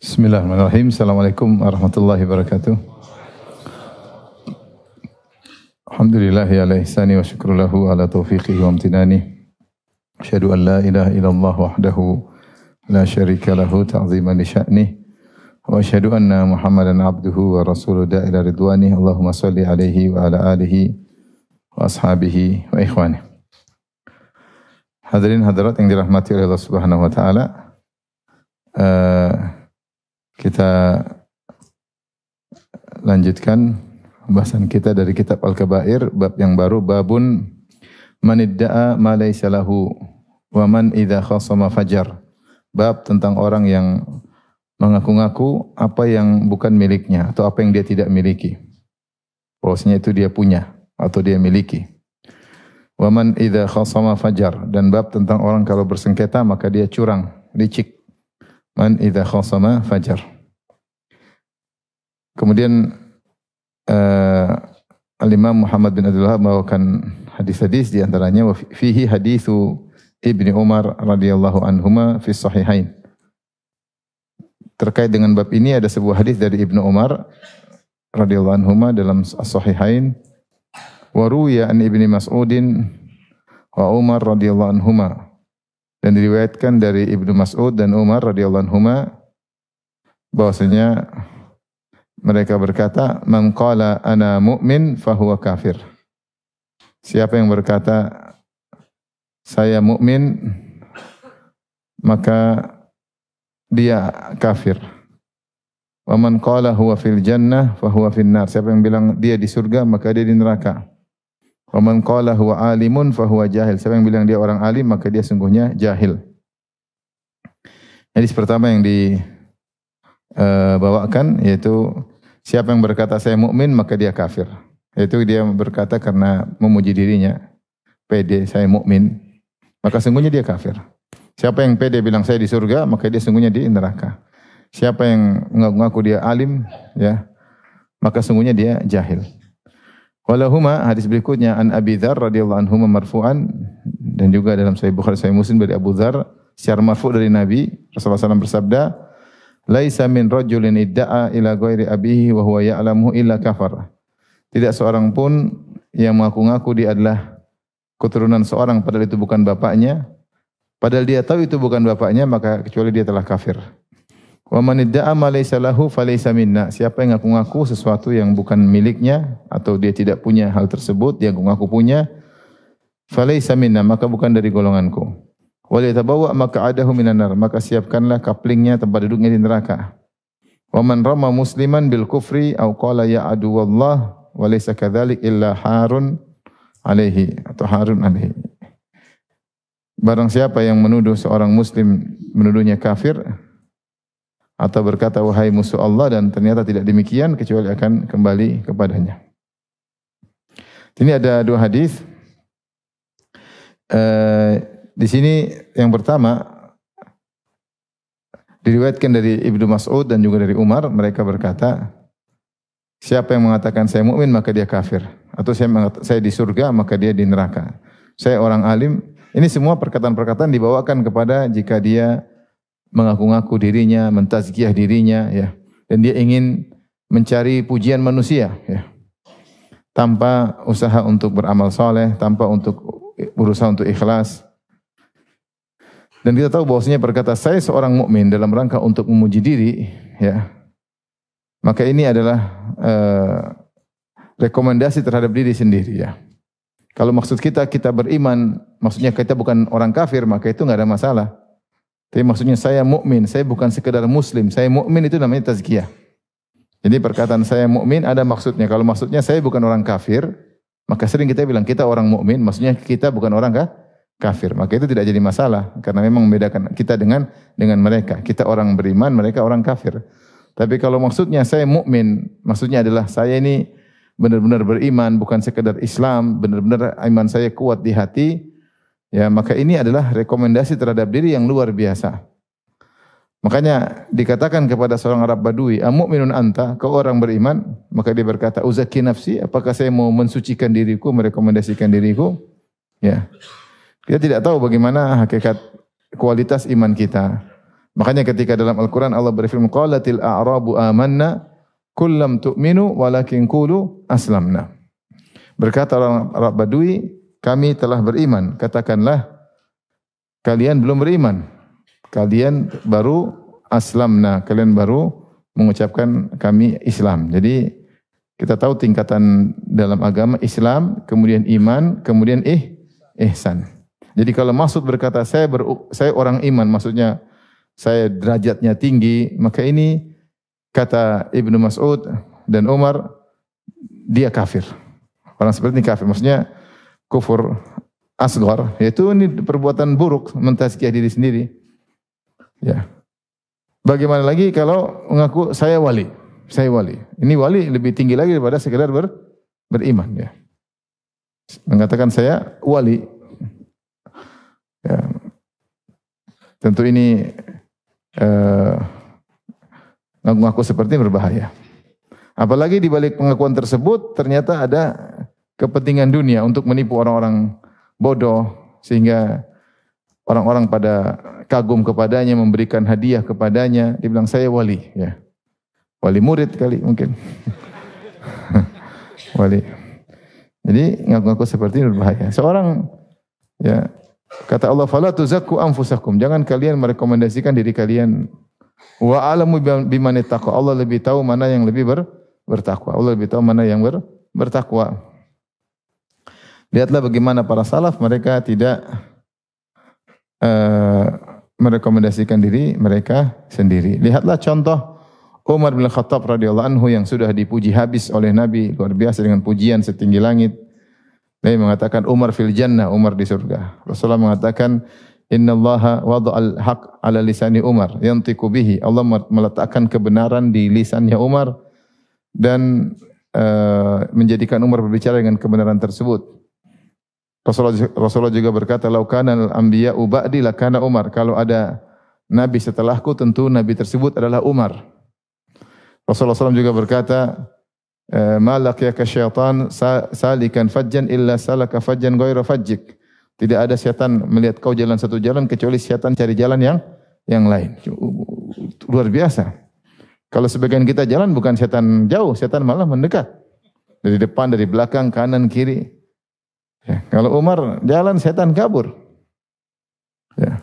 Bismillahirrahmanirrahim. Assalamualaikum warahmatullahi wabarakatuh. Alhamdulillahi ala ihsani wa syukru lahu ala taufiqihi wa amtinani. Asyhadu an la ilaha illallah wahdahu la syarika lahu ta'ziman li sya'nih. Wa asyhadu anna Muhammadan abduhu wa rasuluhu da'ila ridwani. Allahumma salli alaihi wa ala alihi wa ashabihi wa ikhwani. Hadirin hadirat yang dirahmati oleh Allah Subhanahu wa taala. Kita lanjutkan pembahasan kita dari kitab Al-Kabair, bab yang baru, babun manidda'a ma laysa lahu wa man idza khasama fajar. Bab tentang orang yang mengaku-ngaku apa yang bukan miliknya atau apa yang dia tidak miliki. Bahwasanya itu dia punya atau dia miliki. Wa man idza khasama fajar, dan bab tentang orang kalau bersengketa maka dia curang, licik. Man idza khasama fajar. Kemudian Al-Imam Muhammad bin Abdul Wahhab membawakan hadis-hadis, di antaranya fihi haditsu Ibnu Umar radhiyallahu anhuma fi sahihain. Terkait dengan bab ini ada sebuah hadis dari Ibnu Umar radhiyallahu anhuma dalam as-sahihain. Wa ruwiya an Ibnu Mas'udin wa Umar radhiyallahu anhuma. Dan diriwayatkan dari Ibnu Mas'ud dan Umar radhiyallahu anhuma bahwasanya mereka berkata, "Man qala ana mu'min fahuwa kafir." Siapa yang berkata saya mukmin maka dia kafir. Wa man qala huwa fil jannah fahuwa fin nar. Siapa yang bilang dia di surga maka dia di neraka. Wa man qala huwa alimun fahuwa jahil. Siapa yang bilang dia orang alim maka dia sungguhnya jahil. Hadis pertama yang dibawakan yaitu siapa yang berkata saya mukmin maka dia kafir. Yaitu dia berkata karena memuji dirinya, pede saya mukmin, maka sungguhnya dia kafir. Siapa yang pede bilang saya di surga maka dia sungguhnya di neraka. Siapa yang mengaku dia alim ya, maka sungguhnya dia jahil. Walahuma, hadis berikutnya an Abi Dzar radhiyallahu anhu marfu'an, dan juga dalam Sahih Bukhari Sahih Muslim dari Abu Dzar secara marfu' dari Nabi Rasulullah SAW bersabda, laisa min rajulin idda'a ila ghairi abihi wa huwa ya'lamu illa kafar. Tidak seorang pun yang mengaku-ngaku dia adalah keturunan seorang padahal itu bukan bapaknya, padahal dia tahu itu bukan bapaknya, maka kecuali dia telah kafir. Wa man idda'a ma laysa lahu falaysa minna. Siapa yang ngaku-ngaku sesuatu yang bukan miliknya atau dia tidak punya hal tersebut, dia ngaku punya, falaysa minna, maka bukan dari golonganku. Wal yatabawwa maq'adahu minan nar, maka siapkanlah kaplingnya, tempat duduknya di neraka. Wa man rama musliman bil kufri aw qala ya aduwallah wa laysa kadzalik illa harun alaihi atau harun alaihi. Barang siapa yang menuduh seorang muslim, menuduhnya kafir atau berkata wahai musuh Allah, dan ternyata tidak demikian, kecuali akan kembali kepadanya. Ini ada dua hadis. Di sini yang pertama diriwayatkan dari Ibnu Mas'ud dan juga dari Umar, mereka berkata, siapa yang mengatakan saya mukmin maka dia kafir, atau saya di surga maka dia di neraka. Saya orang alim. Ini semua perkataan-perkataan dibawakan kepada jika dia mengaku-ngaku dirinya, mentazkiyah dirinya, ya, dan dia ingin mencari pujian manusia, ya, tanpa usaha untuk beramal soleh, tanpa berusaha untuk ikhlas. Dan kita tahu bahwasanya berkata saya seorang mukmin dalam rangka untuk memuji diri, ya, maka ini adalah rekomendasi terhadap diri sendiri, ya. Kalau maksud kita beriman, maksudnya kita bukan orang kafir, maka itu enggak ada masalah. Tapi maksudnya saya mukmin, saya bukan sekedar muslim, saya mukmin, itu namanya tazkiyah. Jadi perkataan saya mukmin ada maksudnya. Kalau maksudnya saya bukan orang kafir, maka sering kita bilang kita orang mukmin, maksudnya kita bukan orang kafir. Maka itu tidak jadi masalah, karena memang membedakan kita dengan mereka. Kita orang beriman, mereka orang kafir. Tapi kalau maksudnya saya mukmin, maksudnya adalah saya ini benar-benar beriman, bukan sekedar Islam, benar-benar iman saya kuat di hati, ya, maka ini adalah rekomendasi terhadap diri yang luar biasa. Makanya dikatakan kepada seorang Arab Badui, "Amu'minun anta?" Kau orang beriman? Maka dia berkata, "Uzakki nafsi." Apakah saya mau mensucikan diriku, merekomendasikan diriku? Ya. Kita tidak tahu bagaimana hakikat kualitas iman kita. Makanya ketika dalam Al-Quran Allah berfirman, qalatil a'rabu amanna, qul lam tu'minu walakin qulu aslamna. Berkata orang Arab Badui, kami telah beriman. Katakanlah, kalian belum beriman. Kalian baru aslamna. Kalian baru mengucapkan kami Islam. Jadi kita tahu tingkatan dalam agama Islam, kemudian iman, kemudian ihsan. Jadi kalau maksud berkata saya orang iman, maksudnya saya derajatnya tinggi, maka ini kata Ibnu Mas'ud dan Umar, dia kafir. Orang seperti ini kafir, maksudnya kufur asghar, yaitu ini perbuatan buruk, mentazkiyah diri sendiri. Ya. Bagaimana lagi kalau mengaku saya wali? Saya wali. Ini wali lebih tinggi lagi daripada sekedar beriman, ya. Mengatakan saya wali. Ya. Tentu ini ngaku-ngaku seperti ini berbahaya. Apalagi di balik pengakuan tersebut ternyata ada kepentingan dunia untuk menipu orang-orang bodoh sehingga orang-orang pada kagum kepadanya, memberikan hadiah kepadanya. Dibilang saya wali, ya. Wali murid kali mungkin. Wali. Jadi ngaku-ngaku seperti ini berbahaya. Seorang, ya, kata Allah, fala tuzakku anfusakum. Jangan kalian merekomendasikan diri kalian. Wa alamu biman ittaqa. Allah lebih tahu mana yang lebih bertakwa. Allah lebih tahu mana yang bertakwa. Lihatlah bagaimana para salaf, mereka tidak merekomendasikan diri mereka sendiri. Lihatlah contoh Umar bin Khattab radhiyallahu anhu yang sudah dipuji habis oleh Nabi, luar biasa dengan pujian setinggi langit. Nabi mengatakan Umar fil jannah, Umar di surga. Rasulullah mengatakan innallaha wada'al haq ala lisani Umar yantiqu bihi. Allah meletakkan kebenaran di lisannya Umar dan menjadikan Umar berbicara dengan kebenaran tersebut. Rasulullah juga berkata, "Lau kana al-anbiya'u ba'di lakana Umar." Kalau ada nabi setelahku, tentu nabi tersebut adalah Umar. Rasulullah SAW juga berkata, "Ma laqiyaka syaitan salikan fajjan illa salaka fajjan ghayra fajjik." Tidak ada setan melihat kau jalan satu jalan kecuali setan cari jalan yang lain. Luar biasa. Kalau sebagian kita jalan bukan setan jauh, setan malah mendekat. Dari depan, dari belakang, kanan, kiri. Ya, kalau Umar jalan, setan kabur. Ya.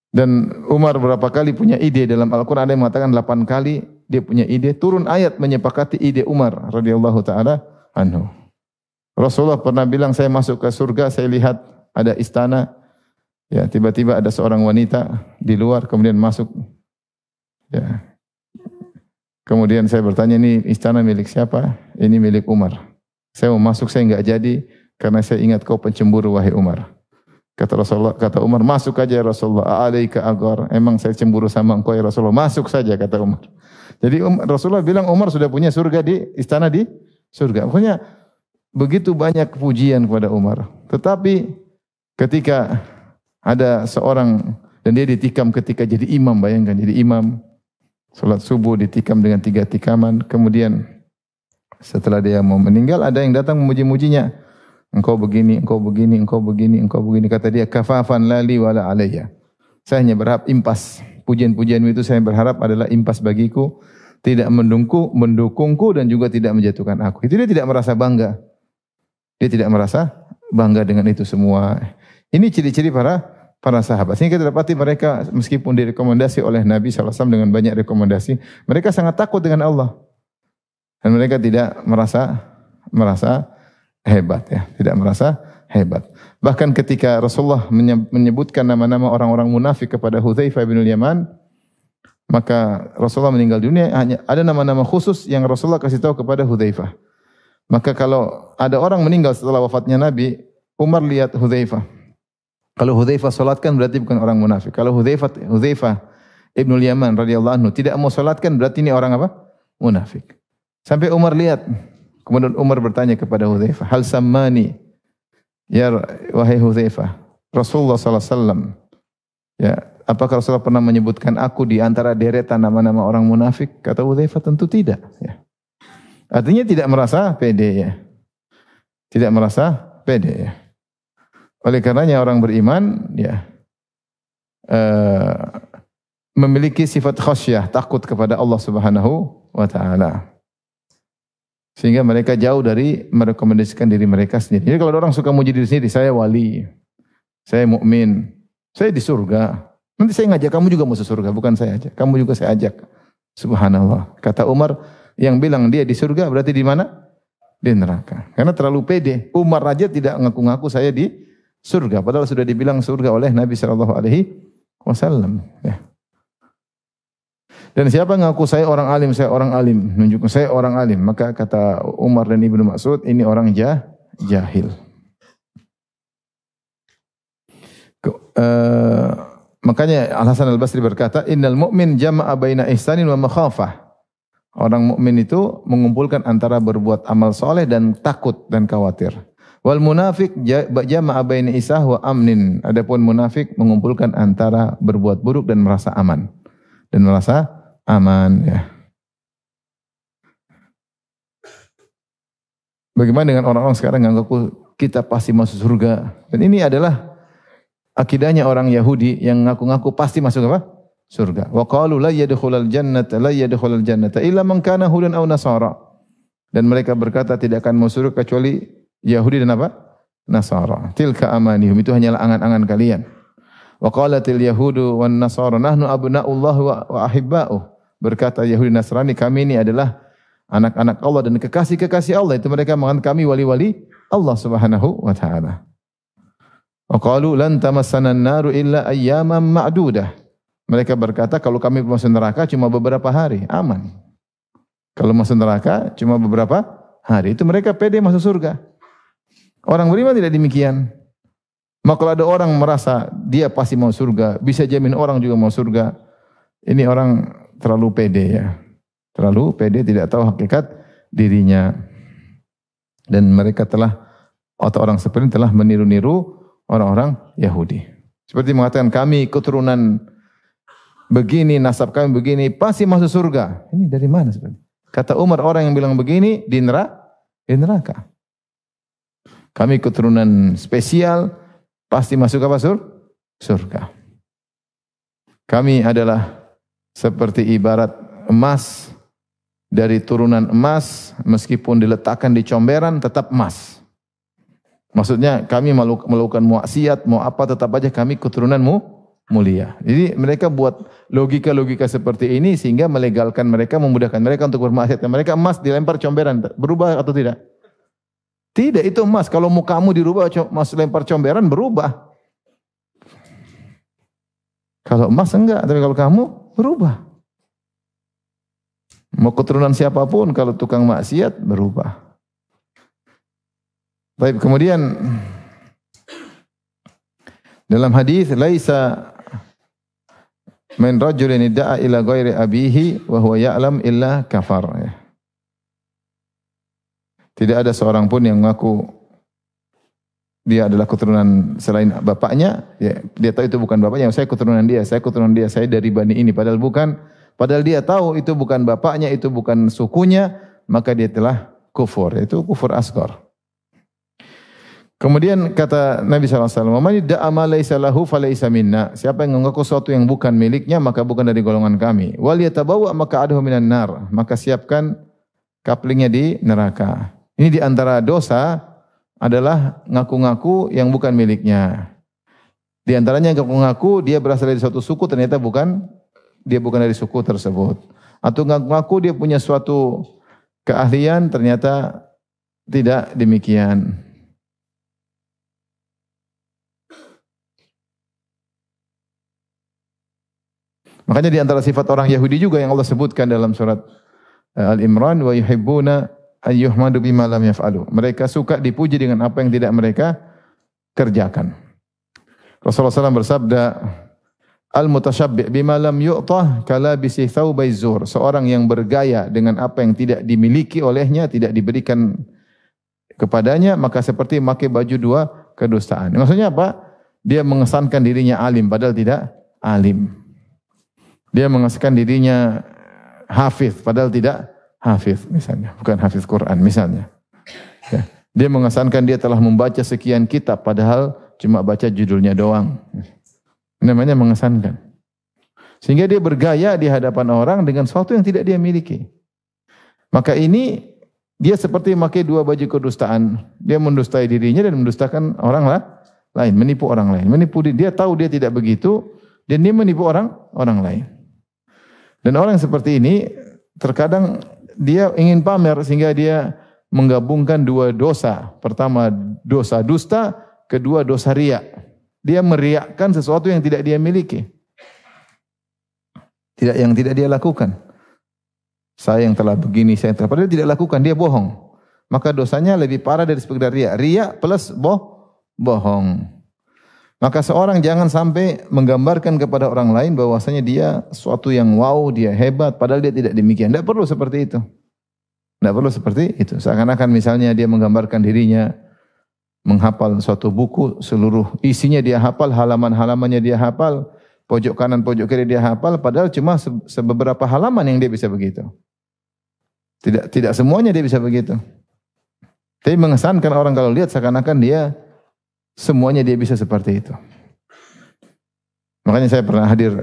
Dan Umar berapa kali punya ide dalam Al-Quran, ada yang mengatakan 8 kali dia punya ide, turun ayat menyepakati ide Umar radhiyallahu ta'ala anhu. Rasulullah pernah bilang, saya masuk ke surga, saya lihat ada istana, ya tiba-tiba ada seorang wanita di luar, kemudian masuk. Ya. Kemudian saya bertanya, ini istana milik siapa? Ini milik Umar. Saya mau masuk, saya enggak jadi, karena saya ingat kau pencemburu wahai Umar. Kata Rasulullah, kata Umar, masuk aja ya Rasulullah. A'alaika aghar. Emang saya cemburu sama engkau ya Rasulullah. Masuk saja kata Umar. Jadi Rasulullah bilang Umar sudah punya surga di istana di surga. Pokoknya begitu banyak pujian kepada Umar. Tetapi ketika ada seorang dan dia ditikam ketika jadi imam, bayangkan jadi imam salat subuh ditikam dengan 3 tikaman. Kemudian setelah dia mau meninggal ada yang datang memuji-mujinya. Engkau begini, engkau begini, engkau begini, engkau begini. Kata dia, kafafan lali wala alayya. Saya hanya berharap impas. Pujian-pujianmu itu saya berharap adalah impas bagiku. Tidak mendukungku dan juga tidak menjatuhkan aku. Itu dia tidak merasa bangga. Dia tidak merasa bangga dengan itu semua. Ini ciri-ciri para sahabat. Sehingga kita dapati mereka meskipun direkomendasi oleh Nabi SAW dengan banyak rekomendasi. Mereka sangat takut dengan Allah. Dan mereka tidak merasa hebat, ya, tidak merasa hebat. Bahkan ketika Rasulullah menyebutkan nama-nama orang-orang munafik kepada Hudzaifah bin Yaman, maka Rasulullah meninggal dunia, hanya ada nama-nama khusus yang Rasulullah kasih tahu kepada Hudzaifah. Maka kalau ada orang meninggal setelah wafatnya Nabi, Umar lihat Hudzaifah. Kalau Hudzaifah salatkan berarti bukan orang munafik. Kalau Hudzaifah ibn Yaman radhiyallahu anhu tidak mau salatkan berarti ini orang apa? Munafik. Sampai Umar lihat. Kemudian Umar bertanya kepada Hudzaifah, hal sammani ya wahai Hudzaifah, Rasulullah sallallahu alaihi wasallam, ya, apakah Rasulullah pernah menyebutkan aku di antara deretan nama-nama orang munafik? Kata Hudzaifah, tentu tidak, ya. Artinya tidak merasa pede, ya. Tidak merasa pede, ya. Oleh karenanya orang beriman, ya, memiliki sifat khasyah, takut kepada Allah Subhanahu wa taala. Sehingga mereka jauh dari merekomendasikan diri mereka sendiri. Jadi kalau orang suka muji diri sendiri, saya wali, saya mukmin, saya di surga. Nanti saya ngajak kamu juga masuk surga, bukan saya aja. Kamu juga saya ajak. Subhanallah. Kata Umar, yang bilang dia di surga berarti di mana? Di neraka. Karena terlalu pede. Umar aja tidak ngaku-ngaku saya di surga. Padahal sudah dibilang surga oleh Nabi SAW. Ya. Dan siapa ngaku saya orang alim, menunjukkan saya orang alim. Maka kata Umar dan Ibnu Mas'ud, ini orang jahil. Makanya Al-Hasan Al-Basri berkata, innal mu'min jama'a baina ihsanin wa makhafah. Orang mukmin itu mengumpulkan antara berbuat amal soleh dan takut dan khawatir. Wal munafik jama'a baina isah wa amnin. Adapun munafik mengumpulkan antara berbuat buruk dan merasa aman. Ya. Bagaimana dengan orang-orang sekarang yang ngaku kita pasti masuk surga? Dan ini adalah akidahnya orang Yahudi yang ngaku-ngaku pasti masuk apa? Surga. Wa qalu la yadkhulul jannata illa man kana hudan aw nasara. Dan mereka berkata tidak akan masuk surga kecuali Yahudi dan apa? Nasara. Tilka amanihum, itu hanyalah angan-angan kalian. Wa qalatil yahudu wan nasara nahnu abna'ullah wa ahibba'uh. Berkata Yahudi Nasrani, kami ini adalah anak-anak Allah dan kekasih-kekasih Allah. Itu mereka mengatakan kami wali-wali Allah Subhanahu wa taala. Wa qalu lan tamassana an-naru illa ayyaman ma'dudah. Mereka berkata kalau kami masuk neraka cuma beberapa hari, aman. Kalau masuk neraka cuma beberapa hari, itu mereka pede masuk surga. Orang beriman tidak demikian. Maka kalau ada orang merasa dia pasti mau surga, bisa jamin orang juga mau surga, ini orang terlalu pede ya. Terlalu pede, tidak tahu hakikat dirinya. Dan mereka atau orang seperti ini telah meniru-niru orang-orang Yahudi. Seperti mengatakan kami keturunan begini, nasab kami begini, pasti masuk surga. Ini dari mana sebenarnya? Kata Umar, orang yang bilang begini di neraka. Kami keturunan spesial, pasti masuk apa? Surga. Kami adalah seperti ibarat emas, dari turunan emas, meskipun diletakkan di comberan tetap emas. Maksudnya kami melakukan maksiat, mau apa tetap aja kami keturunanmu mulia. Jadi mereka buat logika-logika seperti ini sehingga melegalkan mereka, memudahkan mereka untuk bermaksiat. Mereka emas dilempar comberan, berubah atau tidak? Tidak, itu emas. Kalau mukamu dirubah, emas lempar comberan berubah. Kalau emas enggak, tapi kalau kamu berubah. Mau keturunan siapapun, kalau tukang maksiat berubah. Baik, kemudian dalam hadis laisa min rajulin da'a ila ghairi abihi wa huwa ya'lam illa kafar. Tidak ada seorang pun yang mengaku dia adalah keturunan selain bapaknya, ya, dia tahu itu bukan bapaknya, saya keturunan dia, saya dari bani ini, padahal bukan, padahal dia tahu itu bukan bapaknya, itu bukan sukunya, maka dia telah kufur, itu kufur asghar. Kemudian kata Nabi SAW, "Man idda'a ma laysa lahu falaysa minna." Siapa yang mengaku sesuatu yang bukan miliknya, maka bukan dari golongan kami. Wal yatabawwa maq'adahu minan nar. Maka siapkan kaplingnya di neraka. Ini di antara dosa adalah ngaku-ngaku yang bukan miliknya. Di antaranya ngaku-ngaku dia berasal dari suatu suku, ternyata dia bukan dari suku tersebut. Atau ngaku-ngaku dia punya suatu keahlian, ternyata tidak demikian. Makanya di antara sifat orang Yahudi juga yang Allah sebutkan dalam surat Al-Imran, wa yuhibbuna ayyuhmadu bima lam yaf'alu. Mereka suka dipuji dengan apa yang tidak mereka kerjakan. Rasulullah SAW bersabda, al-mutasyabbi' bima lam yu'tah kalabisi thawbai zur. Seorang yang bergaya dengan apa yang tidak dimiliki olehnya, tidak diberikan kepadanya, maka seperti memakai baju dua kedustaan. Maksudnya apa? Dia mengesankan dirinya alim padahal tidak alim. Dia mengesankan dirinya hafiz padahal tidak hafiz misalnya, bukan hafiz Quran misalnya. Ya. Dia mengesankan dia telah membaca sekian kitab padahal cuma baca judulnya doang. Namanya mengesankan. Sehingga dia bergaya di hadapan orang dengan sesuatu yang tidak dia miliki. Maka ini dia seperti memakai dua baju kedustaan. Dia mendustai dirinya dan mendustakan orang lain, menipu orang lain. Dia tahu dia tidak begitu dan dia menipu orang lain. Dan orang seperti ini terkadang dia ingin pamer sehingga dia menggabungkan dua dosa. Pertama dosa dusta, kedua dosa riya. Dia meriakkan sesuatu yang tidak dia miliki. Yang tidak dia lakukan. Saya yang telah begini, padahal dia tidak lakukan, dia bohong. Maka dosanya lebih parah dari sekedar riya. Riya plus bohong. Maka seorang jangan sampai menggambarkan kepada orang lain bahwasanya dia sesuatu yang wow, dia hebat, padahal dia tidak demikian. Tidak perlu seperti itu. Tidak perlu seperti itu. Seakan-akan misalnya dia menggambarkan dirinya menghafal suatu buku, seluruh isinya dia hafal, halaman-halamannya dia hafal, pojok kanan, pojok kiri dia hafal, padahal cuma sebeberapa halaman yang dia bisa begitu. Tidak semuanya dia bisa begitu. Tapi mengesankan orang kalau lihat seakan-akan dia semuanya dia bisa seperti itu. Makanya saya pernah hadir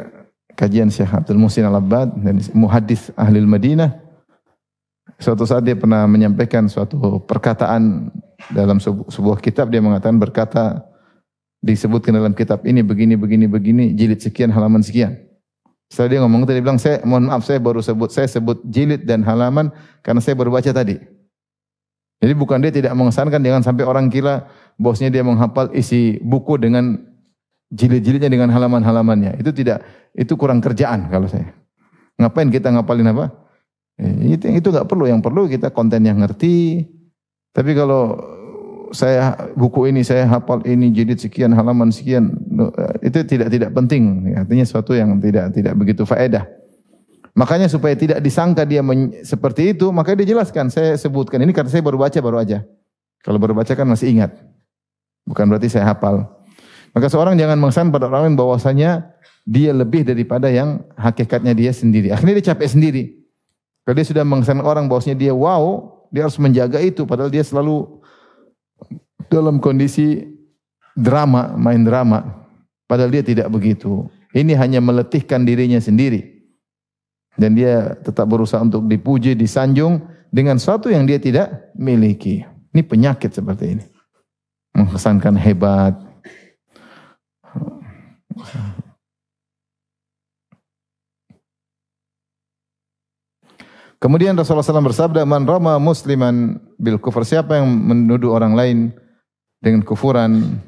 kajian Syekh Abdul Muhsin Al-Abbad dan muhaddits ahli Madinah. Suatu saat dia pernah menyampaikan suatu perkataan dalam sebuah kitab, dia berkata disebutkan dalam kitab ini begini jilid sekian halaman sekian. Setelah dia ngomong tadi bilang, saya mohon maaf saya sebut jilid dan halaman karena saya baru baca tadi. Jadi bukan dia tidak mengesankan, jangan sampai orang kira bosnya dia menghafal isi buku dengan jilid-jilidnya dengan halaman-halamannya. Itu tidak, itu kurang kerjaan kalau saya. Ngapain kita ngapalin apa? Itu enggak perlu, yang perlu kita konten yang ngerti. Tapi kalau buku ini saya hafal ini jilid sekian halaman sekian, itu tidak penting, artinya sesuatu yang tidak begitu faedah. Makanya supaya tidak disangka dia seperti itu, maka dia jelaskan, saya sebutkan ini karena saya baru aja. Kalau baru baca kan masih ingat, bukan berarti saya hafal. Maka seorang jangan mengesan pada orang lain bahwasanya dia lebih daripada yang hakikatnya dia sendiri. Akhirnya dia capek sendiri. Kalau dia sudah mengesan orang bahwasanya dia wow, dia harus menjaga itu, padahal dia selalu dalam kondisi drama, main drama. Padahal dia tidak begitu. Ini hanya meletihkan dirinya sendiri. Dan dia tetap berusaha untuk dipuji, disanjung dengan sesuatu yang dia tidak miliki. Ini penyakit seperti ini. Mengesankan hebat. Kemudian Rasulullah SAW bersabda, "Man rama musliman bil kufur." Siapa yang menuduh orang lain dengan kufuran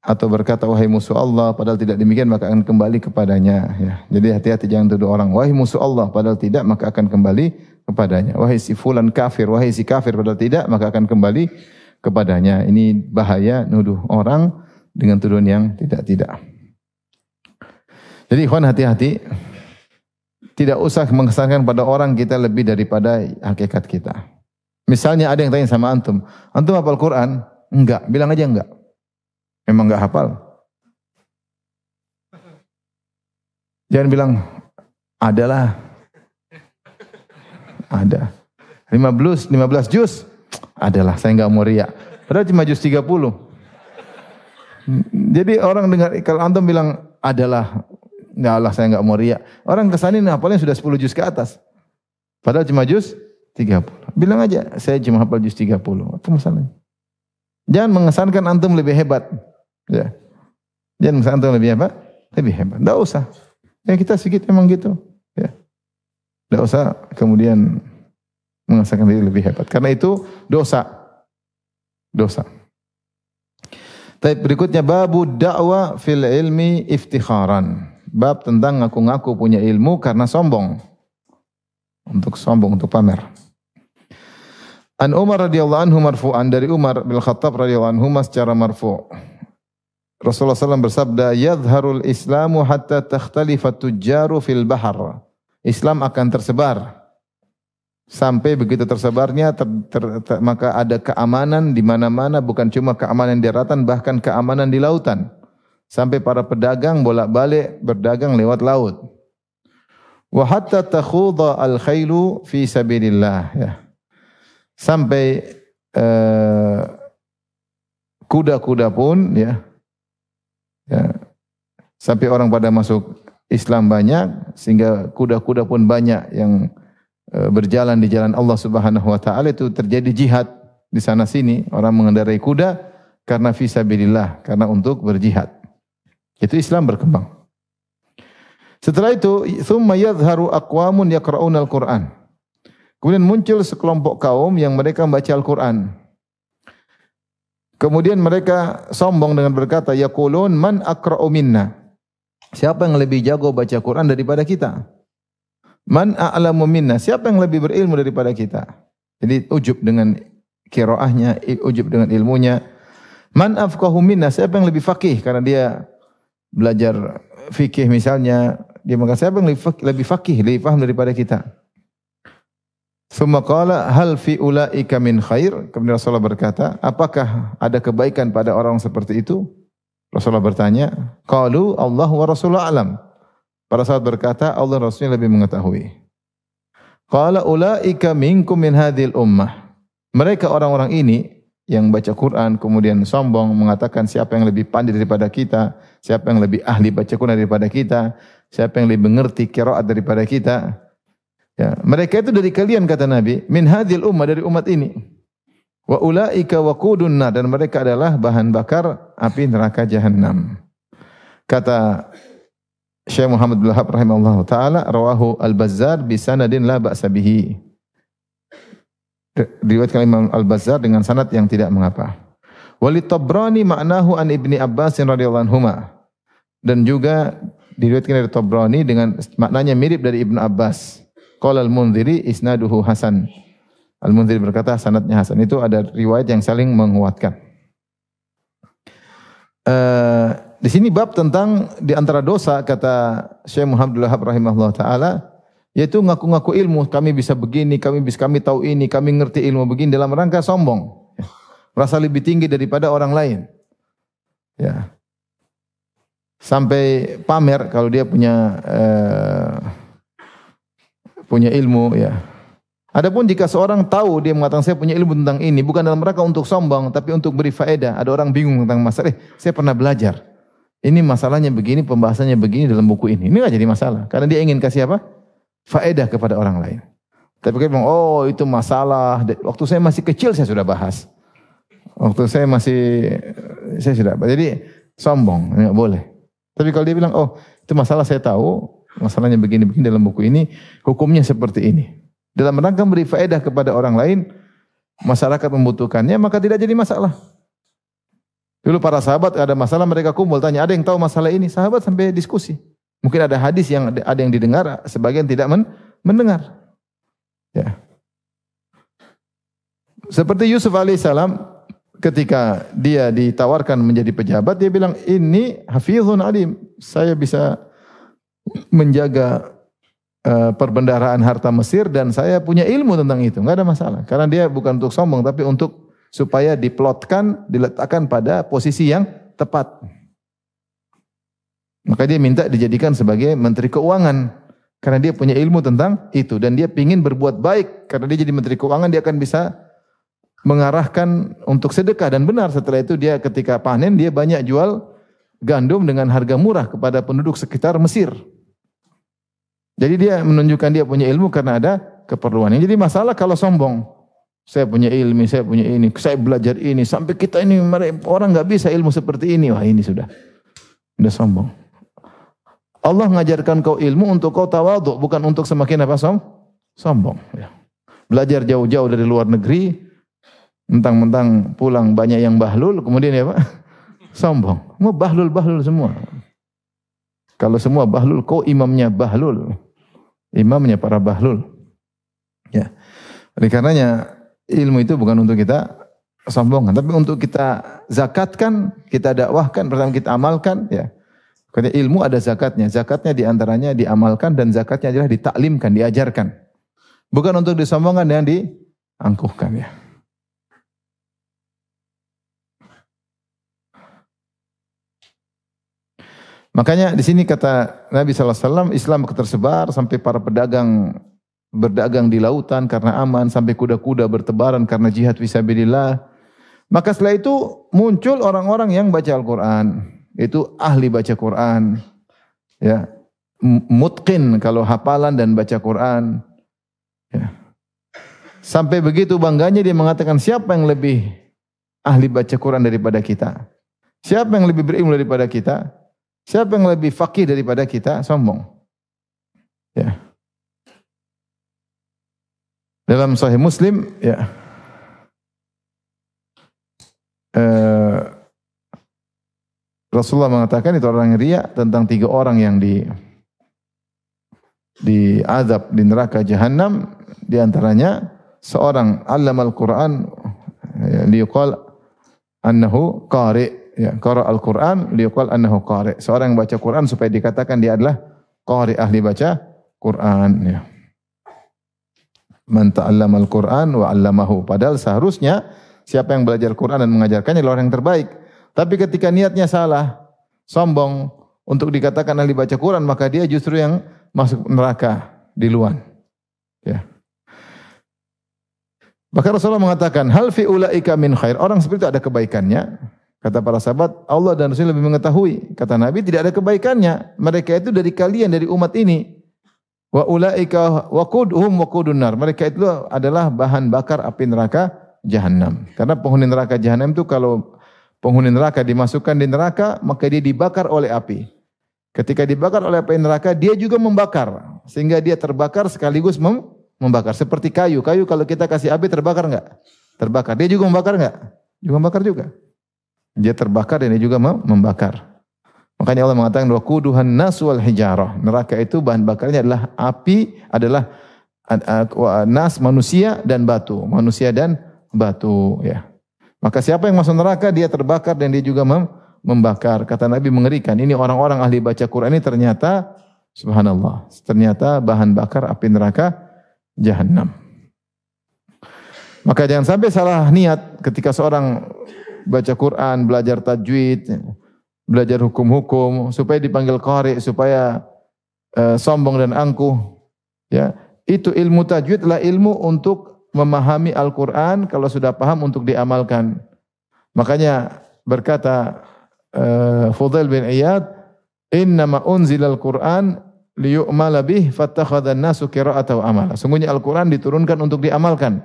atau berkata wahai musuh Allah padahal tidak demikian maka akan kembali kepadanya, ya. Jadi hati-hati jangan tuduh orang wahai musuh Allah padahal tidak maka akan kembali kepadanya. Wahai si fulan kafir, wahai si kafir padahal tidak maka akan kembali kepadanya. Ini bahaya nuduh orang dengan tuduhan yang tidak. Jadi ikhwan hati-hati. Tidak usah mengesankan pada orang kita lebih daripada hakikat kita. Misalnya ada yang tanya sama antum hafal Quran? Enggak, bilang aja enggak. Memang enggak hafal. Jangan bilang adalah. Ada. 15 juz. Adalah, saya enggak mau riya. Padahal cuma juz 30. Jadi orang dengar kalau antum bilang adalah, enggak Allah saya enggak mau riya. Orang kesana hafalnya sudah 10 juz ke atas. Padahal cuma juz 30. Bilang aja saya cuma hafal juz 30. Apa masalahnya? Jangan mengesankan antum lebih hebat. Ya. Jangan mengesankan antum lebih hebat. Lebih hebat. Enggak usah. Ya kita sedikit memang gitu. Ya. Enggak usah kemudian mengesankan diri lebih hebat. Karena itu dosa. Tapi berikutnya babu da'wa fil ilmi iftikharan. Bab tentang ngaku-ngaku punya ilmu karena sombong. Untuk pamer. An Umar radhiyallahu anhu marfu'an, dari Umar bin Khattab radhiyallahu anhu secara marfu'. Rasulullah SAW bersabda, "Yadhharul Islamu hatta takhtalifa tujjaru fil bahar." Islam akan tersebar. Sampai begitu tersebarnya maka ada keamanan di mana-mana, bukan cuma keamanan di daratan, bahkan keamanan di lautan. Sampai para pedagang bolak-balik berdagang lewat laut. Wa hatta takhudha al-khailu fi sabilillah, ya. Sampai kuda-kuda pun, ya, sampai orang pada masuk Islam banyak sehingga kuda-kuda pun banyak yang berjalan di jalan Allah Subhanahu wa taala, itu terjadi jihad di sana sini. Orang mengendarai kuda karena fisabilillah, karena untuk berjihad. Itu Islam berkembang. Setelah itu, thumma yadhharu aqwamun yaqra'una al-Qur'an. Kemudian muncul sekelompok kaum yang mereka membaca Al-Qur'an. Kemudian mereka sombong dengan berkata, yaqulun man aqra'u minna. Siapa yang lebih jago baca Quran daripada kita? Man a'lamu minna. Siapa yang lebih berilmu daripada kita? Jadi ujub dengan qiraahnya, ujub dengan ilmunya. Man afqahu minna. Siapa yang lebih faqih karena dia belajar fikih misalnya, dia mengatakan siapa yang lebih faqih, lebih paham daripada kita. Summa qala hal fi ulaika min khair. Kemudian Rasulullah berkata, apakah ada kebaikan pada orang seperti itu? Rasulullah bertanya, qalu Allah wa Rasulullah alam. Para sahabat berkata, Allah Rasulnya lebih mengetahui. Qala ulaika minkum min hadhil ummah. Mereka orang-orang ini yang baca Quran kemudian sombong mengatakan siapa yang lebih pandai daripada kita, siapa yang lebih ahli baca Quran daripada kita, siapa yang lebih mengerti qiraat daripada kita. Ya, mereka itu dari kalian kata Nabi, min hadhil ummah, dari umat ini. Wa ulaika waqudun nar, dan mereka adalah bahan bakar api neraka jahanam. Kata Syekh Muhammad bin Wahab rahimahullah taala, rawahu Al-Bazzar bi sanadin la ba'sa bihi. Diriwayatkan Imam Al-Bazzar dengan sanad yang tidak mengapa. Walit Tabrani ma'nahu an Ibni Abbas radhiyallahu anhuma. Dan juga diriwayatkan dari Tabrani dengan maknanya mirip dari Ibnu Abbas. Qala Al-Mundhiri isnaduhu hasan. Al-Mundhiri berkata sanadnya hasan. Itu ada riwayat yang saling menguatkan. Di sini bab tentang di antara dosa kata Syekh Muhammad bin Wahab rahimahullah taala, yaitu ngaku-ngaku ilmu, kami bisa begini, kami tahu ini, kami ngerti ilmu begini dalam rangka sombong. Merasa lebih tinggi daripada orang lain. Ya. Sampai pamer kalau dia punya ilmu ya. Adapun jika seorang tahu dia mengatakan saya punya ilmu tentang ini bukan dalam rangka untuk sombong tapi untuk beri faedah. Ada orang bingung tentang masalah, saya pernah belajar. Ini masalahnya begini, pembahasannya begini dalam buku ini. Ini enggak jadi masalah karena dia ingin kasih apa? Faedah kepada orang lain. Tapi kalau bilang, oh itu masalah, waktu saya masih kecil saya sudah bahas. Waktu saya sudah bahas. Jadi sombong, enggak boleh. Tapi kalau dia bilang, oh itu masalah saya tahu, masalahnya begini-begini dalam buku ini, hukumnya seperti ini. Dalam rangka beri faedah kepada orang lain, masyarakat membutuhkannya, maka tidak jadi masalah. Dulu para sahabat ada masalah, mereka kumpul, tanya, ada yang tahu masalah ini? Sahabat sampai diskusi. Mungkin ada hadis yang ada yang didengar, sebagian tidak mendengar. Ya. Seperti Yusuf alaihissalam ketika dia ditawarkan menjadi pejabat, dia bilang, ini hafizun alim, saya bisa menjaga perbendaharaan harta Mesir dan saya punya ilmu tentang itu. Enggak ada masalah. Karena dia bukan untuk sombong tapi untuk supaya diplotkan, diletakkan pada posisi yang tepat. Maka dia minta dijadikan sebagai menteri keuangan karena dia punya ilmu tentang itu dan dia ingin berbuat baik karena dia jadi menteri keuangan, dia akan bisa mengarahkan untuk sedekah. Dan benar, setelah itu dia ketika panen dia banyak jual gandum dengan harga murah kepada penduduk sekitar Mesir. Jadi dia menunjukkan dia punya ilmu karena ada keperluan. Jadi masalah kalau sombong, saya punya ilmu, saya punya ini, saya belajar ini, sampai kita ini orang nggak bisa ilmu seperti ini. Wah ini sudah sombong. Allah mengajarkan kau ilmu untuk kau tawadhu, bukan untuk semakin apa sombong. Ya. Belajar jauh-jauh dari luar negeri, mentang-mentang pulang banyak yang bahlul, kemudian ya Pak, sombong. Mau bahlul semua. Kalau semua bahlul, kau imamnya bahlul. Imamnya para bahlul. Ya. Oleh karenanya ilmu itu bukan untuk kita sombongkan, tapi untuk kita zakatkan, kita dakwahkan, pertama kita amalkan, ya. Karena ilmu ada zakatnya. Zakatnya diantaranya diamalkan dan zakatnya adalah ditaklimkan, diajarkan. Bukan untuk disombongkan dan diangkuhkan, ya. Makanya di sini kata Nabi SAW, Islam tersebar sampai para pedagang berdagang di lautan karena aman, sampai kuda-kuda bertebaran karena jihad fisabilillah. Maka setelah itu muncul orang-orang yang baca Al-Quran, itu ahli baca Quran, ya, mutqin kalau hafalan dan baca Quran. Ya. Sampai begitu bangganya dia mengatakan, siapa yang lebih ahli baca Quran daripada kita? Siapa yang lebih berilmu daripada kita? Siapa yang lebih faqih daripada kita? Sombong. Ya. Dalam Sahih Muslim, ya, Rasulullah mengatakan itu orang yang riya tentang 3 orang yang diazab di neraka jahanam, di antaranya seorang allamal Quran liqal annahu qari, ya, qara al-Quran liqal annahu qari, seorang yang baca Quran supaya dikatakan dia adalah qari, ahli baca Quran, ya. Man ta'allamal Quran wa 'allamahu, padahal seharusnya siapa yang belajar Quran dan mengajarkannya adalah orang yang terbaik. Tapi ketika niatnya salah, sombong untuk dikatakan ahli baca Quran, maka dia justru yang masuk neraka duluan. Ya. Bahkan Rasulullah mengatakan, hal fi ulaika min khair, orang seperti itu ada kebaikannya. Kata para sahabat, Allah dan Rasul lebih mengetahui. Kata Nabi, tidak ada kebaikannya. Mereka itu dari kalian, dari umat ini. Wa ulaika waqudhum waqudun nar. Mereka itu adalah bahan bakar api neraka jahanam. Karena penghuni neraka jahanam itu kalau penghuni neraka dimasukkan di neraka, maka dia dibakar oleh api. Ketika dibakar oleh api neraka, dia juga membakar. Sehingga dia terbakar sekaligus membakar. Seperti kayu. Kayu kalau kita kasih api terbakar enggak? Terbakar. Dia juga membakar enggak? Juga membakar juga. Dia terbakar dan dia juga membakar. Makanya Allah mengatakan waquduhan nas wal hijarah. Neraka itu bahan bakarnya adalah api, adalah nas manusia dan batu, manusia dan batu, ya. Maka siapa yang masuk neraka dia terbakar dan dia juga membakar. Kata Nabi mengerikan. Ini orang-orang ahli baca Quran ini ternyata subhanallah, ternyata bahan bakar api neraka jahanam. Maka jangan sampai salah niat ketika seorang baca Quran, belajar tajwid, belajar hukum-hukum supaya dipanggil qari, supaya sombong dan angkuh, ya. Itu ilmu tajwid adalah ilmu untuk memahami Al-Qur'an, kalau sudah paham untuk diamalkan. Makanya berkata Fudail bin Iyad, "Innama unzilal Qur'an liyu'mala bih fattakhadhan nasu qira'atahu amala." Sungguhnya Al-Qur'an diturunkan untuk diamalkan.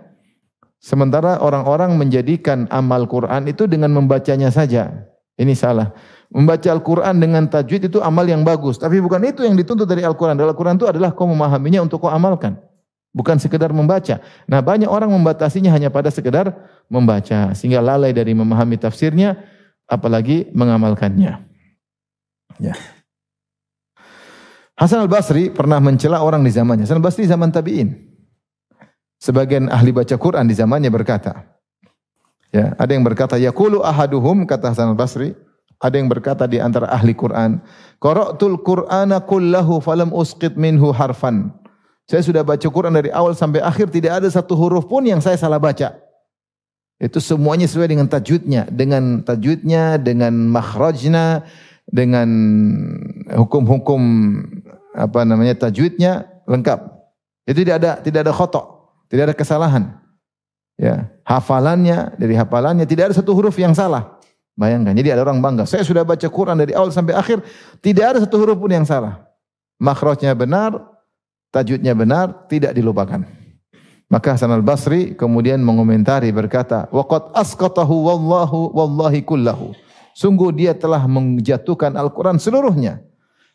Sementara orang-orang menjadikan amal Qur'an itu dengan membacanya saja. Ini salah. Membaca Al-Quran dengan tajwid itu amal yang bagus. Tapi bukan itu yang dituntut dari Al-Quran. Dari Al-Quran itu adalah kau memahaminya untuk kau amalkan. Bukan sekedar membaca. Nah, banyak orang membatasinya hanya pada sekedar membaca. Sehingga lalai dari memahami tafsirnya, apalagi mengamalkannya. Ya. Hasan al-Basri pernah mencela orang di zamannya. Hasan al-Basri zaman tabi'in. Sebagian ahli baca Quran di zamannya berkata. Ya, ada yang berkata, yaqulu ahaduhum, kata Hasan al-Basri. Ada yang berkata di antara ahli Quran, qara'tul Qur'ana kullahu falam usqit minhu harfan. Saya sudah baca Quran dari awal sampai akhir, tidak ada satu huruf pun yang saya salah baca. Itu semuanya sesuai dengan tajwidnya, dengan makhrajnya, dengan hukum-hukum tajwidnya lengkap. Itu tidak ada khata', tidak ada kesalahan. Ya, dari hafalannya tidak ada satu huruf yang salah. Bayangkan, jadi ada orang bangga. Saya sudah baca Quran dari awal sampai akhir, tidak ada satu huruf pun yang salah. Makhrajnya benar, tajwidnya benar, tidak dilupakan. Maka Hasan al-Basri kemudian mengomentari berkata, waqad asqatahu wallahi kullahu. Sungguh dia telah menjatuhkan Al-Quran seluruhnya.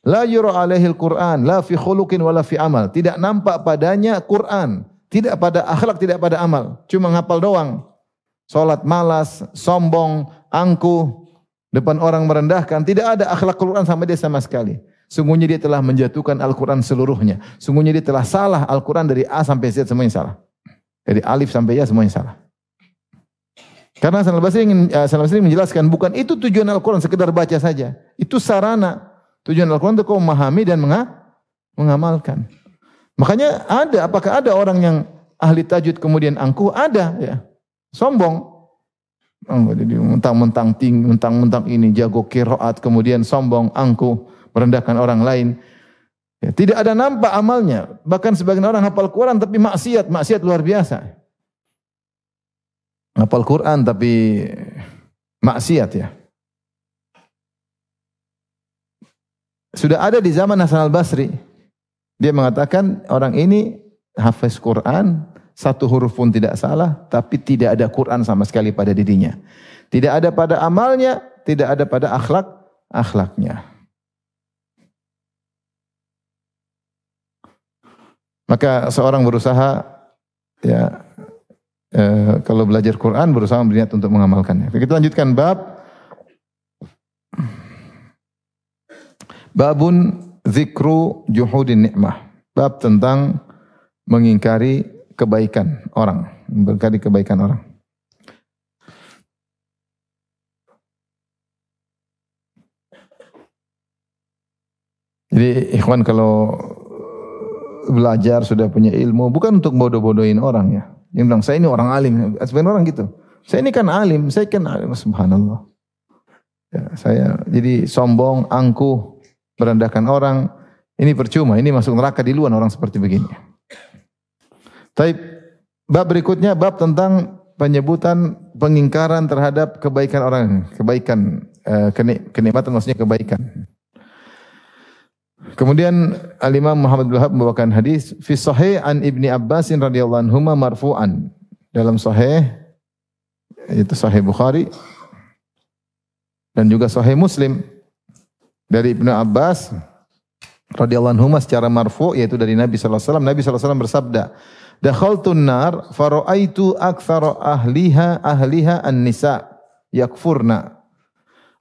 La yura alaihil Quran, la fi khuluqin wala fi amal. Tidak nampak padanya Quran, tidak pada akhlak, tidak pada amal. Cuma ngapal doang. Salat malas, sombong, angkuh, depan orang merendahkan, tidak ada akhlak Quran sama dia sama sekali. Sungguhnya dia telah menjatuhkan Al-Quran seluruhnya. Sungguhnya dia telah salah Al-Quran dari A sampai Z semuanya salah. Dari alif sampai ya semuanya salah. Karena Hasan al-Basri menjelaskan bukan itu tujuan Al-Quran sekedar baca saja. Itu sarana. Tujuan Al-Quran itu kau memahami dan mengamalkan. Makanya apakah ada orang yang ahli tajwid kemudian angkuh? Ada, ya. Sombong. Jadi mentang-mentang ini jago qiraat, kemudian sombong, angkuh, merendahkan orang lain. Ya, tidak ada nampak amalnya. Bahkan sebagian orang hafal Quran tapi maksiat luar biasa. Hafal Quran tapi maksiat, ya. sudah ada di zaman Hasan al-Basri. Dia mengatakan orang ini hafiz Quran, satu huruf pun tidak salah, tapi tidak ada Quran sama sekali pada dirinya. Tidak ada pada amalnya, tidak ada pada akhlaknya. Maka seorang berusaha ya kalau belajar Quran berusaha berniat untuk mengamalkannya. Kita lanjutkan babun zikru juhudin ni'mah. Bab tentang mengingkari kebaikan orang, mengingkari kebaikan orang. Jadi ikhwan kalau belajar sudah punya ilmu bukan untuk bodoh-bodohin orang ya. Dia bilang saya ini orang alim, sebenarnya orang gitu. Saya ini kan alim, subhanallah. Ya, saya jadi sombong, angkuh, merendahkan orang. Ini percuma, ini masuk neraka di luar orang seperti begini. Taib, bab berikutnya bab tentang penyebutan pengingkaran terhadap kebaikan orang, kebaikan kenikmatan maksudnya kebaikan. Kemudian Al-Imam Muhammad bin Wahab membawakan hadis fi sahih an Ibni Abbas radhiyallahu anhu marfu'an. Dalam sahih itu sahih Bukhari dan juga sahih Muslim dari Ibnu Abbas radhiyallahu anhu secara marfu' yaitu dari Nabi sallallahu alaihi wasallam. Nabi sallallahu alaihi wasallam bersabda, "Dakhaltun nar fara'aitu aktsara ahliha an-nisa yakfurna."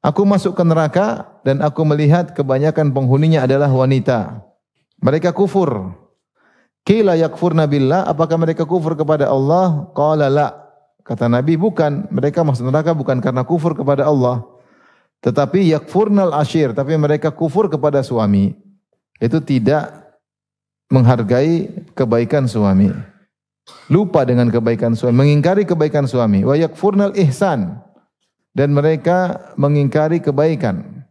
Aku masuk ke neraka dan aku melihat kebanyakan penghuninya adalah wanita. Mereka kufur. Qila yakfurna billah, apakah mereka kufur kepada Allah? Qala la. Kata Nabi, bukan. Mereka masuk neraka bukan karena kufur kepada Allah. Tetapi yakfurnal ashir, tapi mereka kufur kepada suami. Itu tidak menghargai kebaikan suami. Lupa dengan kebaikan suami, mengingkari kebaikan suami. Wa yakfurnal ihsan. Dan mereka mengingkari kebaikan.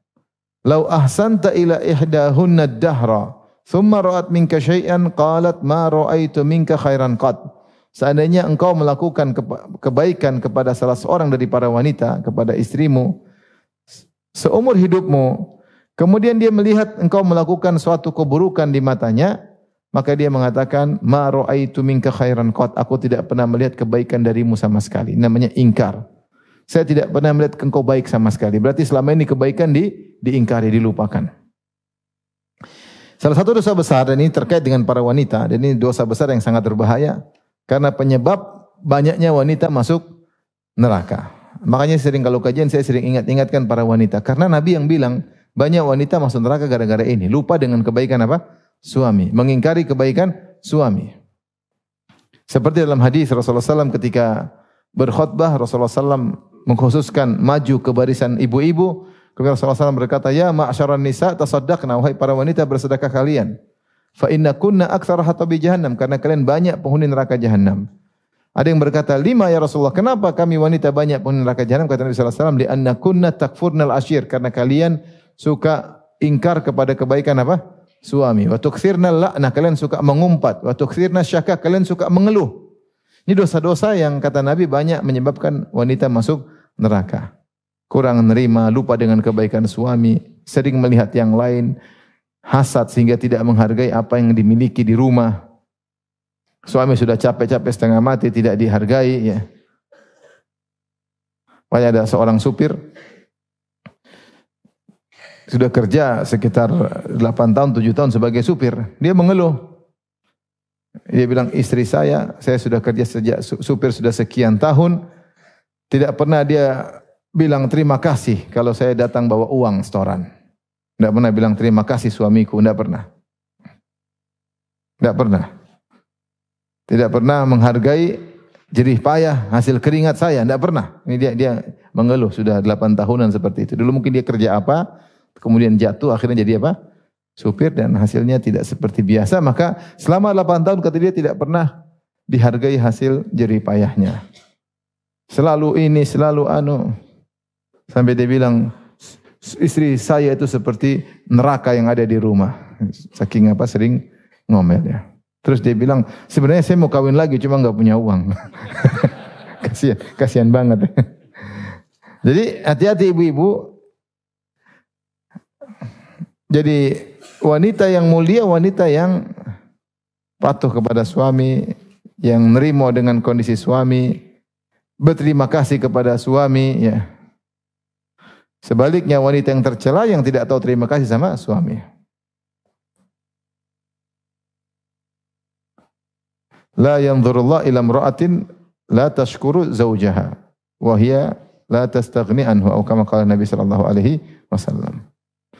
Lau ahsanta ila ihdahunna ad-dahra, thumma ra'at minka syai'an qalat ma ra'aitu minka khairan qad. Seandainya engkau melakukan kebaikan kepada salah seorang dari para wanita, kepada istrimu, seumur hidupmu, kemudian dia melihat engkau melakukan suatu keburukan di matanya, maka dia mengatakan, ma ra'aitu minka khairan qad. Aku tidak pernah melihat kebaikan darimu sama sekali. Namanya ingkar. Saya tidak pernah melihat engkau baik sama sekali. Berarti selama ini kebaikan diingkari, dilupakan. Salah satu dosa besar, dan ini terkait dengan para wanita, dan ini dosa besar yang sangat berbahaya, karena penyebab banyaknya wanita masuk neraka. Makanya sering kalau kajian saya sering ingatkan para wanita. Karena Nabi yang bilang, banyak wanita masuk neraka gara-gara ini. Lupa dengan kebaikan apa? Suami. Mengingkari kebaikan suami. Seperti dalam hadis Rasulullah SAW ketika berkhutbah, Rasulullah SAW mengkhususkan maju ke barisan ibu-ibu. Kemudian Rasulullah SAW berkata, ya ma'asyaran nisa tasaddaqna, wahai para wanita bersedekah kalian. Fa inna kunna aktsara hatabi jahannam, karena kalian banyak penghuni neraka jahannam. Ada yang berkata, lima ya Rasulullah, kenapa kami wanita banyak penghuni neraka jahannam? Kata Nabi sallallahu alaihi wasallam, li anna kunna takfurnal ashir, karena kalian suka ingkar kepada kebaikan apa? Suami. Wa tukthirnal la'nah, kalian suka mengumpat. Wa tukthirnas syaka, kalian suka mengeluh. Ini dosa-dosa yang kata Nabi banyak menyebabkan wanita masuk neraka. Kurang menerima, lupa dengan kebaikan suami, sering melihat yang lain, hasad sehingga tidak menghargai apa yang dimiliki di rumah. Suami sudah capek-capek setengah mati, tidak dihargai. Ya. Ada seorang supir, sudah kerja sekitar 8 tahun, 7 tahun sebagai supir. Dia mengeluh. Dia bilang, istri saya sudah kerja sejak supir sudah sekian tahun, tidak pernah dia bilang terima kasih kalau saya datang bawa uang setoran. Tidak pernah bilang terima kasih suamiku, tidak pernah. Tidak pernah. Tidak pernah menghargai jerih payah hasil keringat saya, tidak pernah. Ini dia mengeluh sudah 8 tahunan seperti itu. Dulu mungkin dia kerja apa, kemudian jatuh, akhirnya jadi apa? Supir, dan hasilnya tidak seperti biasa. Maka selama 8 tahun kata dia tidak pernah dihargai hasil jerih payahnya. Selalu ini, selalu anu. Sampai dia bilang, istri saya itu seperti neraka yang ada di rumah. Saking apa sering ngomel ya. Terus dia bilang, sebenarnya saya mau kawin lagi cuma enggak punya uang. Kasihan banget. Jadi hati-hati ibu-ibu. Jadi wanita yang mulia, wanita yang patuh kepada suami, yang nerimo dengan kondisi suami, berterima kasih kepada suami, ya. Sebaliknya wanita yang tercela yang tidak tahu terima kasih sama suami. La yanzurullah ila imra'atin la tashkuru zawjaha wa hiya la tastaghni anhu atau kama qala Nabi sallallahu alaihi wasallam.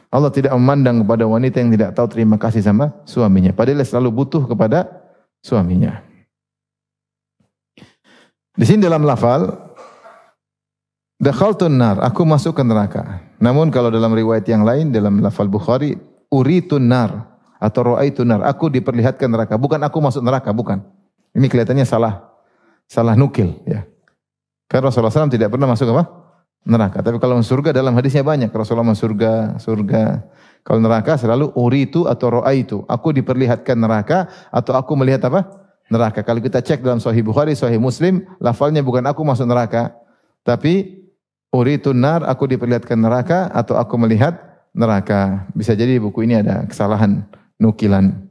Allah tidak memandang kepada wanita yang tidak tahu terima kasih sama suaminya, padahal selalu butuh kepada suaminya. Di sini dalam lafal dakhaltun nar, aku masuk ke neraka. Namun kalau dalam riwayat yang lain dalam lafal Bukhari uritun nar atau ra'aitun nar, aku diperlihatkan neraka, bukan aku masuk neraka, bukan. Ini kelihatannya salah nukil, ya. Karena Rasulullah SAW tidak pernah masuk apa? Neraka. Tapi kalau surga dalam hadisnya banyak. Rasulullah masuk surga. Kalau neraka selalu uritu atau ra'aitu. Aku diperlihatkan neraka atau aku melihat apa? Neraka. Kalau kita cek dalam Sahih Bukhari, Sahih Muslim, lafalnya bukan aku masuk neraka, tapi uritun nar, aku diperlihatkan neraka atau aku melihat neraka. Bisa jadi buku ini ada kesalahan nukilan.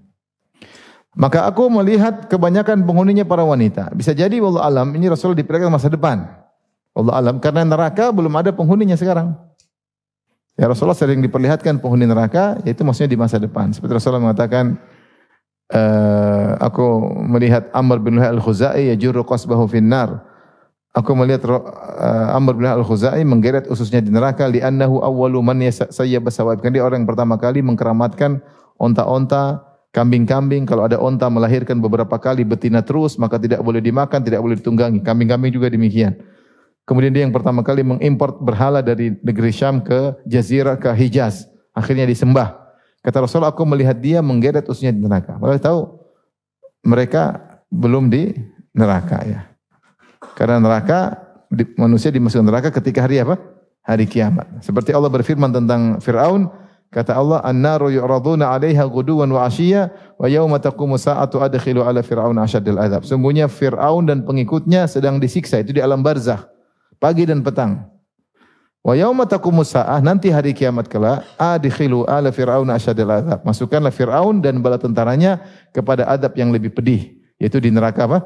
Maka aku melihat kebanyakan penghuninya para wanita. Bisa jadi wallahu alam ini Rasul diperlihatkan masa depan. Wallahu alam karena neraka belum ada penghuninya sekarang. Ya Rasulullah sering diperlihatkan penghuni neraka, yaitu maksudnya di masa depan. Seperti Rasulullah mengatakan, aku melihat Amr bin Luhai al-Khuzai yajurru qasbahu finnar. Aku melihat Amr bin Luhai al-Khuzai menggeret ususnya di neraka li'annahu awwalu man sayyaba sawaib. Kan dia orang yang pertama kali mengkeramatkan onta-onta, kambing-kambing. Kalau ada onta melahirkan beberapa kali betina terus, maka tidak boleh dimakan, tidak boleh ditunggangi. Kambing-kambing juga demikian. Kemudian dia yang pertama kali mengimport berhala dari negeri Syam ke Jazirah, ke Hijaz. Akhirnya disembah. Kata Rasulullah, aku melihat dia menggeret ususnya di neraka. Malah tahu mereka belum di neraka, ya. Karena neraka, manusia dimasukkan neraka ketika hari apa? Hari kiamat. Seperti Allah berfirman tentang Fir'aun, kata Allah, "An-naru yu'raduna 'alaiha ghuduwan wa 'ashiyya wa yauma taqumu sa'atu adkhilu 'ala fir'auna asyaddal 'adzab." Sungguhnya Firaun dan pengikutnya sedang disiksa itu di alam barzakh, pagi dan petang. Wa yauma taqumu sa'ah, nanti hari kiamat kelak, adkhilu 'ala fir'auna asyaddal 'adzab. Masukkanlah Firaun dan bala tentaranya kepada adab yang lebih pedih, yaitu di neraka apa?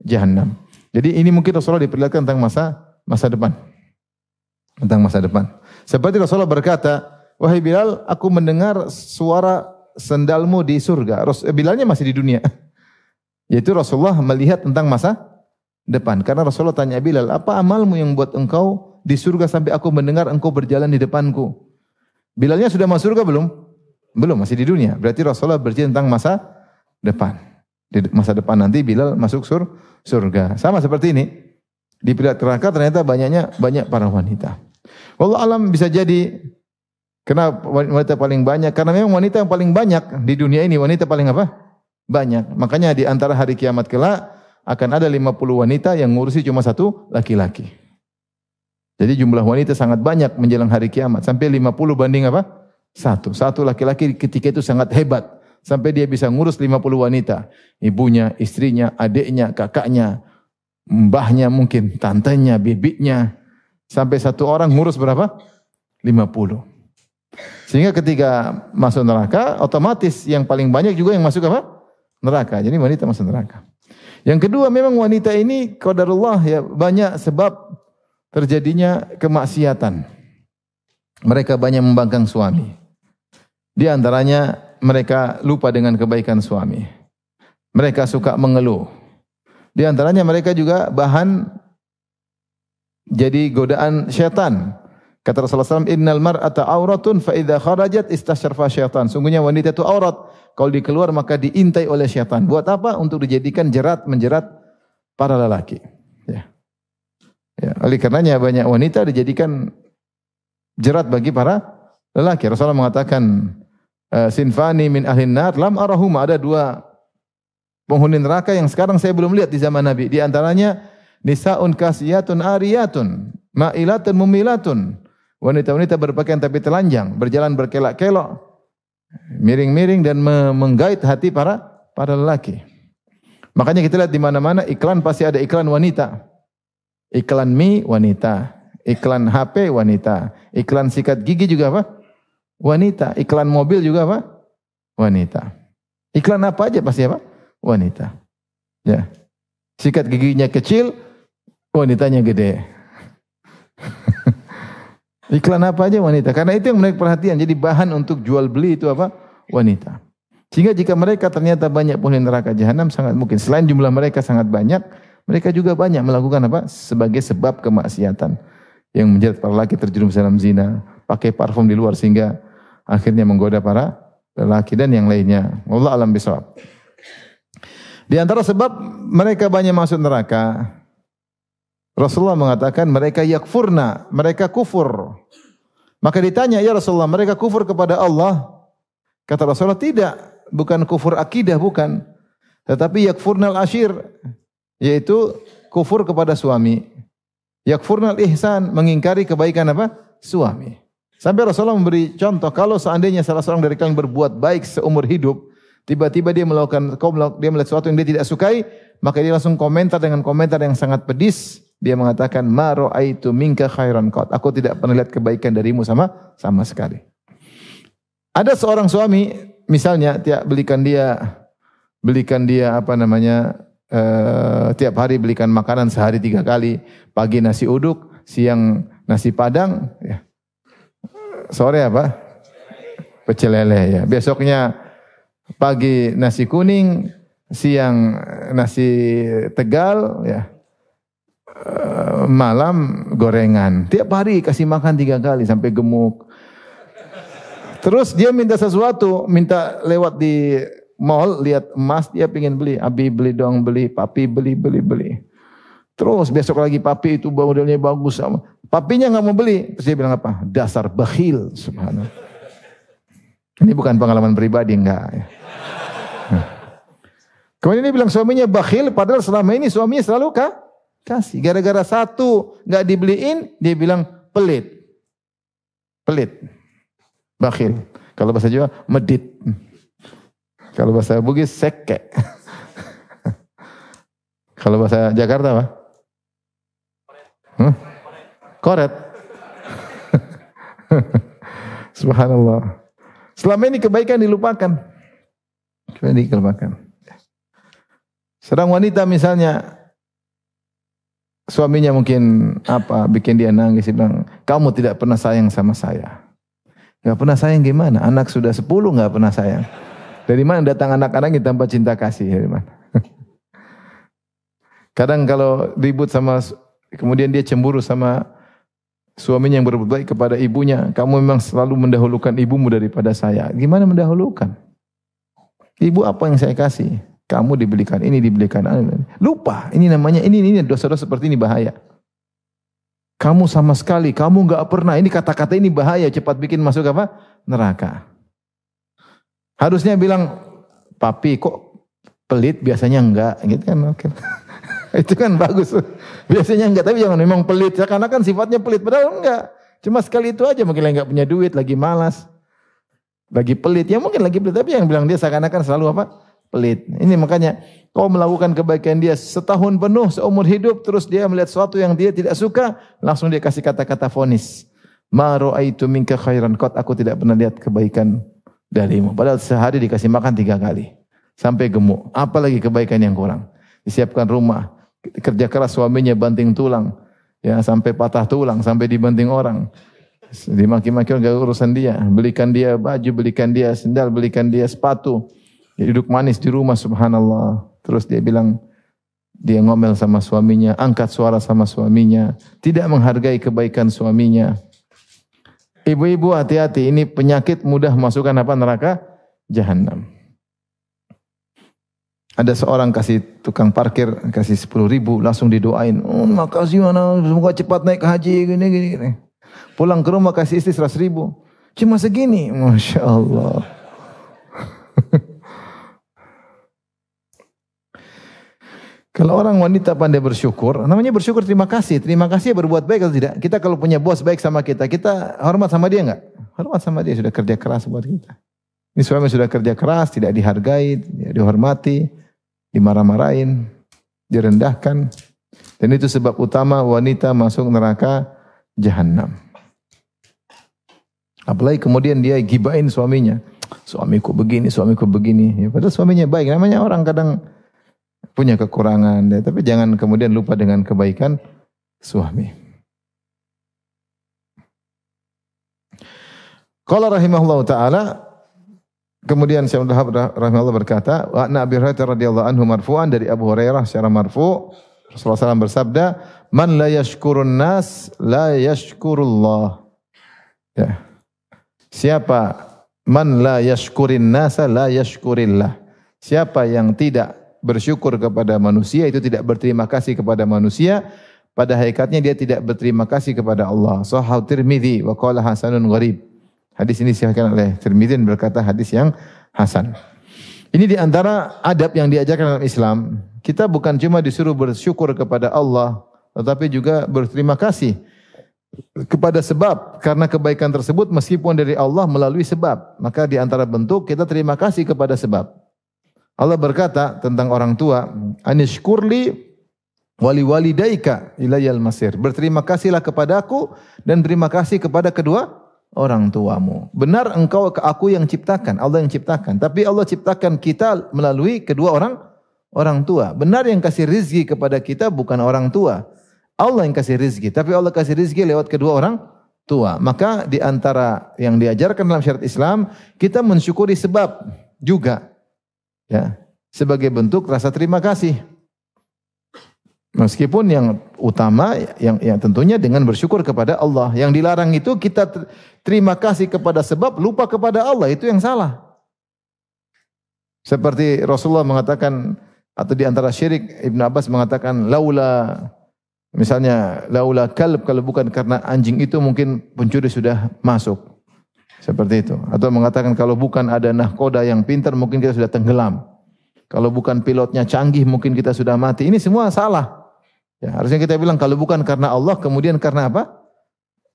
Jahannam. Jadi ini mungkin Rasulullah diperlihatkan tentang masa depan. Tentang masa depan. Seperti Rasulullah berkata, "Wahai Bilal, aku mendengar suara sendalmu di surga." Bilalnya masih di dunia. Yaitu Rasulullah melihat tentang masa depan. Karena Rasulullah tanya Bilal, "Apa amalmu yang buat engkau di surga sampai aku mendengar engkau berjalan di depanku?" Bilalnya sudah masuk surga belum? Belum, masih di dunia. Berarti Rasulullah bercerita tentang masa depan. Di masa depan nanti Bilal masuk surga. Sama seperti ini. Di neraka ternyata banyak para wanita. Wallahu alam bisa jadi kenapa wanita paling banyak? Karena memang wanita yang paling banyak di dunia ini, wanita paling apa? Banyak. Makanya di antara hari kiamat kelak akan ada 50 wanita yang ngurusi cuma satu laki-laki. Jadi jumlah wanita sangat banyak menjelang hari kiamat. Sampai 50 banding apa? Satu laki-laki ketika itu sangat hebat. Sampai dia bisa ngurus 50 wanita. Ibunya, istrinya, adiknya, kakaknya, mbahnya mungkin, tantenya, bibiknya. Sampai satu orang ngurus berapa? 50. Sehingga ketika masuk neraka, otomatis yang paling banyak juga yang masuk apa? Neraka. Jadi wanita masuk neraka. Yang kedua, memang wanita ini qadarullah ya, banyak sebab terjadinya kemaksiatan. Mereka banyak membangkang suami. Di antaranya mereka lupa dengan kebaikan suami. Mereka suka mengeluh. Di antaranya mereka juga bahan jadi godaan syaitan. Kata Rasulullah SAW, "Innal mar'ata auratun fa idza kharajat istasyarfa syaitan." Sungguhnya wanita itu aurat. Kalau dikeluar maka diintai oleh syaitan. Buat apa? Untuk dijadikan menjerat para lelaki. Ya. Oleh karenanya banyak wanita dijadikan jerat bagi para lelaki. Rasulullah mengatakan, "Sinfani min ahlin nar lam arahuma." Ada dua penghuni neraka yang sekarang saya belum lihat di zaman Nabi. Di antaranya nisaun kasiyatun ariyatun ma'ilatun mumilatun. Wanita-wanita berpakaian tapi telanjang, berjalan berkelak-kelok, miring-miring dan menggait hati para lelaki. Makanya kita lihat di mana-mana iklan pasti ada iklan wanita. Iklan mie wanita, iklan HP wanita, iklan sikat gigi juga apa? Wanita. Iklan mobil juga apa? Wanita. Iklan apa aja pasti apa? Wanita. Ya. Sikat giginya kecil, wanitanya gede. Iklan apa aja wanita. Karena itu yang menarik perhatian. Jadi bahan untuk jual beli itu apa? Wanita. Sehingga jika mereka ternyata banyak penghuni neraka jahanam, sangat mungkin. Selain jumlah mereka sangat banyak, mereka juga banyak melakukan apa? Sebagai sebab kemaksiatan. Yang menjerat para laki terjerumus dalam zina. Pakai parfum di luar sehingga akhirnya menggoda para lelaki dan yang lainnya. Wallahu a'lam bishawab. Di antara sebab mereka banyak masuk neraka, Rasulullah mengatakan mereka yakfurna, mereka kufur. Maka ditanya, ya Rasulullah, mereka kufur kepada Allah? Kata Rasulullah, tidak, bukan kufur akidah, bukan. Tetapi yakfurnal ashir, yaitu kufur kepada suami. Yakfurnal ihsan, mengingkari kebaikan apa? Suami. Sampai Rasulullah memberi contoh, kalau seandainya salah seorang dari kalian berbuat baik seumur hidup, tiba-tiba dia melihat sesuatu yang dia tidak sukai, maka dia langsung komentar dengan komentar yang sangat pedis. Dia mengatakan, ma ra'aitu minka khairan qat. Aku tidak pernah lihat kebaikan darimu sama sekali. Ada seorang suami, misalnya belikan dia apa namanya, tiap hari belikan makanan sehari 3 kali, pagi nasi uduk, siang nasi padang, ya. Sore apa? Pecel lele, ya. Besoknya pagi nasi kuning, siang nasi Tegal, ya. Malam gorengan. Tiap hari kasih makan 3 kali sampai gemuk. Terus dia minta sesuatu, minta lewat di mall, lihat emas, dia pengen beli. Abi beli dong, beli. Papi beli. Terus besok lagi papi itu modelnya bagus. Papinya nggak mau beli. Terus dia bilang apa? Dasar bakhil. Subhanallah. Ini bukan pengalaman pribadi, enggak. Kemudian dia bilang suaminya bakhil, padahal selama ini suaminya selalu kasih. Gara-gara satu nggak dibeliin, dia bilang pelit. Bakhil. Kalau bahasa Jawa, medit. Kalau bahasa Bugis, seke. Kalau bahasa Jakarta apa? Koret. Subhanallah. Selama ini kebaikan dilupakan. Sedang wanita misalnya, suaminya mungkin bikin dia nangis, dia bilang, kamu tidak pernah sayang sama saya. Gak pernah sayang gimana? Anak sudah 10 gak pernah sayang. Dari mana datang anak-anak yang tanpa cinta kasih? Dari mana? Kadang kalau ribut kemudian dia cemburu sama suaminya yang berbuat baik kepada ibunya. Kamu memang selalu mendahulukan ibumu daripada saya. Gimana mendahulukan? Ibu apa yang saya kasih? Kamu dibelikan ini, dibelikan ini. Lupa, ini namanya, ini dosa-dosa seperti ini bahaya. Kamu sama sekali, kamu enggak pernah. Ini kata-kata ini bahaya, cepat bikin masuk apa? Neraka. Harusnya bilang, papi kok pelit, biasanya enggak. Gitu kan, oke. Itu kan bagus. Biasanya enggak, tapi jangan memang pelit. Karena kan sifatnya pelit, padahal enggak. Cuma sekali itu aja, mungkin enggak punya duit, lagi malas. Lagi pelit, ya mungkin lagi pelit. Tapi yang bilang dia seakan-akan selalu apa? Pelit. Ini makanya kau melakukan kebaikan dia setahun penuh seumur hidup, terus dia melihat sesuatu yang dia tidak suka, langsung dia kasih kata-kata vonis. Ma ra'aitu minka khairan qat. Aku tidak pernah lihat kebaikan darimu. Padahal sehari dikasih makan 3 kali sampai gemuk. Apalagi kebaikan yang kurang. Disiapkan rumah, kerja keras suaminya banting tulang, ya sampai patah tulang, sampai dibanting orang. Dimaki-maki enggak urusan dia. Belikan dia baju, belikan dia sendal, belikan dia sepatu. Dia duduk manis di rumah, subhanallah. Terus dia bilang, dia ngomel sama suaminya, angkat suara sama suaminya, tidak menghargai kebaikan suaminya. Ibu-ibu hati-hati, ini penyakit mudah masukkan apa? Neraka jahanam. Ada seorang kasih tukang parkir, kasih 10.000, langsung didoain. Oh, makasih mana, semoga cepat naik haji, gini. Pulang ke rumah kasih istri 100.000. Cuma segini, Masya Allah. Kalau orang wanita pandai bersyukur, namanya bersyukur terima kasih. Terima kasih berbuat baik atau tidak. Kita kalau punya bos baik sama kita hormat sama dia enggak? Hormat sama dia, sudah kerja keras buat kita. Ini suami sudah kerja keras, tidak dihargai, tidak dihormati, dimarah-marahin, direndahkan. Dan itu sebab utama wanita masuk neraka jahanam. Apalagi kemudian dia gibain suaminya. Suamiku begini, suamiku begini. Ya, padahal suaminya baik. Namanya orang kadang punya kekurangan. Ya, tapi jangan kemudian lupa dengan kebaikan suami. Qala rahimahullah ta'ala, kemudian Syekh Abdul Wahab rahimahullah berkata, wa anna Abi Hurairah radhiyallahu anhu marfu'an, dari Abu Hurairah secara marfu', Rasulullah SAW bersabda, man la yashkurun nas la yashkurullah. Ya. Siapa man la yashkurin nasa la yashkurillah. Siapa yang tidak bersyukur kepada manusia, itu tidak berterima kasih kepada manusia, pada hakikatnya dia tidak berterima kasih kepada Allah. Sahih Tirmidzi wa qala hasanun gharib. Hadis ini disahihkan oleh Tirmidzi dan berkata hadis yang hasan. Ini di antara adab yang diajarkan dalam Islam. Kita bukan cuma disuruh bersyukur kepada Allah, tetapi juga berterima kasih kepada sebab, karena kebaikan tersebut meskipun dari Allah melalui sebab. Maka di antara bentuk kita terima kasih kepada sebab. Allah berkata tentang orang tua, anishkurli wali walidaika ilayal masir. Berterima kasihlah kepadaku dan terima kasih kepada kedua orang tuamu. Benar engkau ke aku yang ciptakan, Allah yang ciptakan. Tapi Allah ciptakan kita melalui kedua orang tua. Benar yang kasih rizki kepada kita bukan orang tua. Allah yang kasih rizki. Tapi Allah kasih rizki lewat kedua orang tua. Maka di antara yang diajarkan dalam syariat Islam, kita mensyukuri sebab juga. Ya, sebagai bentuk rasa terima kasih. Meskipun yang utama yang tentunya dengan bersyukur kepada Allah. Yang dilarang itu kita terima kasih kepada sebab, lupa kepada Allah, itu yang salah. Seperti Rasulullah mengatakan, atau di antara syirik, Ibn Abbas mengatakan misalnya laula kalb, kalau bukan karena anjing itu mungkin pencuri sudah masuk. Seperti itu. Atau mengatakan kalau bukan ada nahkoda yang pintar mungkin kita sudah tenggelam. Kalau bukan pilotnya canggih mungkin kita sudah mati. Ini semua salah. Ya, harusnya kita bilang kalau bukan karena Allah, kemudian karena apa?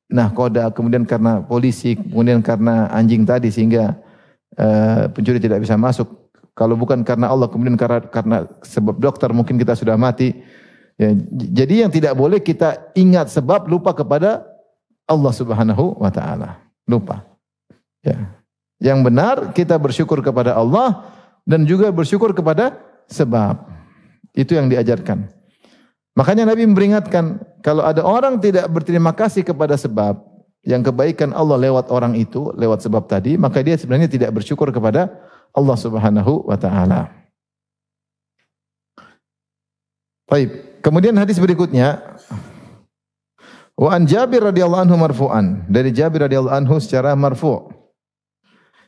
Nahkoda, kemudian karena polisi, kemudian karena anjing tadi sehingga pencuri tidak bisa masuk. Kalau bukan karena Allah, kemudian karena sebab dokter mungkin kita sudah mati. Ya, jadi yang tidak boleh kita ingat sebab, lupa kepada Allah Subhanahu wa taala. Lupa. Ya. Yang benar kita bersyukur kepada Allah dan juga bersyukur kepada sebab. Itu yang diajarkan. Makanya Nabi memperingatkan, kalau ada orang tidak berterima kasih kepada sebab, yang kebaikan Allah lewat orang itu, lewat sebab tadi, maka dia sebenarnya tidak bersyukur kepada Allah Subhanahu wa taala. Baik, kemudian hadis berikutnya, wa an Jabir radhiyallahu anhu marfu'an, dari Jabir radhiyallahu anhu secara marfu'.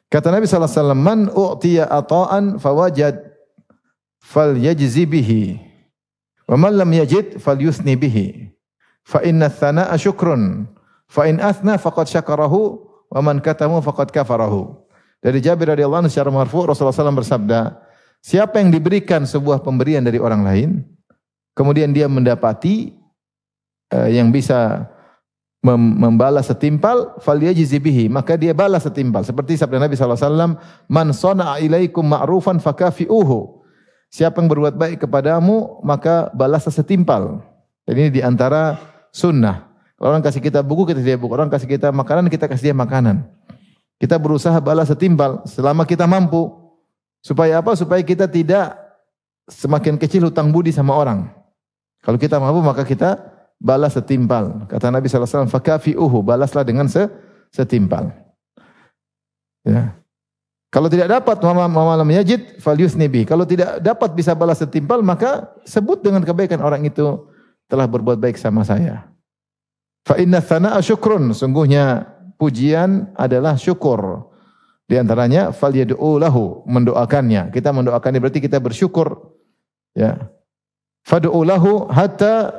Kata Nabi sallallahu alaihi wasallam, man u'tiya ata'an fawajad falyajzi bihi. Wa man lam yajid falyusni bihi. Fa inna tsana'a syukrun. Fa in athna faqad syakarahu wa man katamu faqad kafarahu. Dari Jabir radhiyallahu anhu secara marfu' Rasulullah SAW bersabda, siapa yang diberikan sebuah pemberian dari orang lain, kemudian dia mendapati yang bisa membalas setimpal, falyajzi bihi, maka dia balas setimpal. Seperti sabda Nabi SAW, man sana'a ilaikum ma'rufan fakafi'uhu. Siapa yang berbuat baik kepadamu, maka balaslah setimpal. Dan ini diantara sunnah. Kalau orang kasih kita buku, kita kasih buku. Orang kasih kita makanan, kita kasih dia makanan. Kita berusaha balas setimpal selama kita mampu. Supaya apa? Supaya kita tidak semakin kecil hutang budi sama orang. Kalau kita mampu, maka kita balas setimpal. Kata Nabi SAW, fakafi'uhu, balaslah dengan setimpal. Ya. Kalau tidak dapat malam yajid falyusni bi. Kalau tidak dapat bisa balas setimpal, maka sebut dengan kebaikan orang itu telah berbuat baik sama saya. Fa inna tsana'a syukrun, sungguhnya pujian adalah syukur. Di antaranya falyad'u lahu, mendoakannya. Kita mendoakannya berarti kita bersyukur. Ya. Fad'u lahu hatta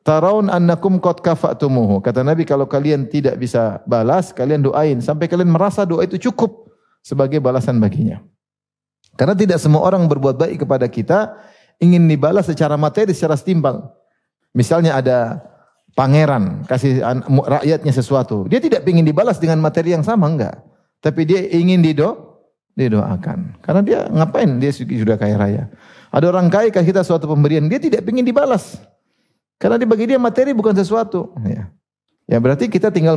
taraun annakum qad kafatumuhu. Kata Nabi, kalau kalian tidak bisa balas, kalian doain sampai kalian merasa doa itu cukup sebagai balasan baginya. Karena tidak semua orang berbuat baik kepada kita ingin dibalas secara materi, secara setimpal. Misalnya ada pangeran kasih rakyatnya sesuatu, dia tidak ingin dibalas dengan materi yang sama, enggak. Tapi dia ingin didoakan. Karena dia ngapain? Dia sudah kaya raya. Ada orang kaya kasih kita suatu pemberian, dia tidak ingin dibalas. Karena bagi dia materi bukan sesuatu. Ya berarti kita tinggal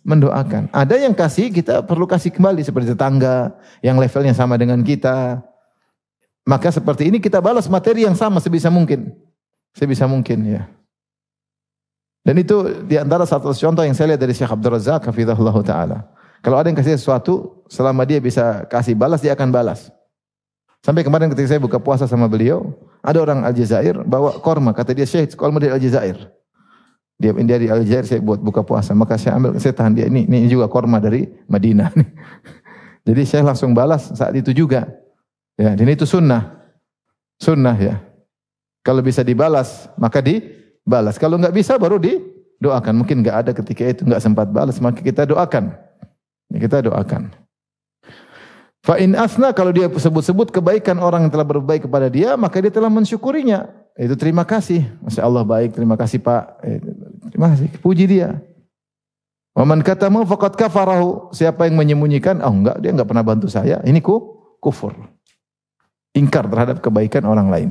mendoakan. Ada yang kasih, kita perlu kasih kembali seperti tetangga yang levelnya sama dengan kita. Maka seperti ini kita balas materi yang sama sebisa mungkin. Sebisa mungkin ya. Dan itu di antara satu contoh yang saya lihat dari Syekh Abdul Razak hafizahullah taala. Kalau ada yang kasih sesuatu, selama dia bisa kasih balas, dia akan balas. Sampai kemarin ketika saya buka puasa sama beliau, ada orang Aljazair bawa korma, kata dia, Syekh, korma dari Aljazair. Dia dari Aljazair, saya buat buka puasa, maka saya ambil, saya tahan dia, ini juga korma dari Madinah. Jadi saya langsung balas saat itu juga. Ya, dan itu sunnah. Sunnah ya. Kalau bisa dibalas, maka dibalas. Kalau enggak bisa baru didoakan. Mungkin enggak ada ketika itu, enggak sempat balas, maka kita doakan. Kita doakan. Fa in asna, kalau dia sebut-sebut kebaikan orang yang telah berbaik kepada dia, maka dia telah mensyukurinya. Itu terima kasih. Masya Allah baik, terima kasih Pak. Terima kasih, puji dia. Wa man katama faqad kafarahu. Siapa yang menyembunyikan, enggak, dia enggak pernah bantu saya. Ini kufur. Ingkar terhadap kebaikan orang lain.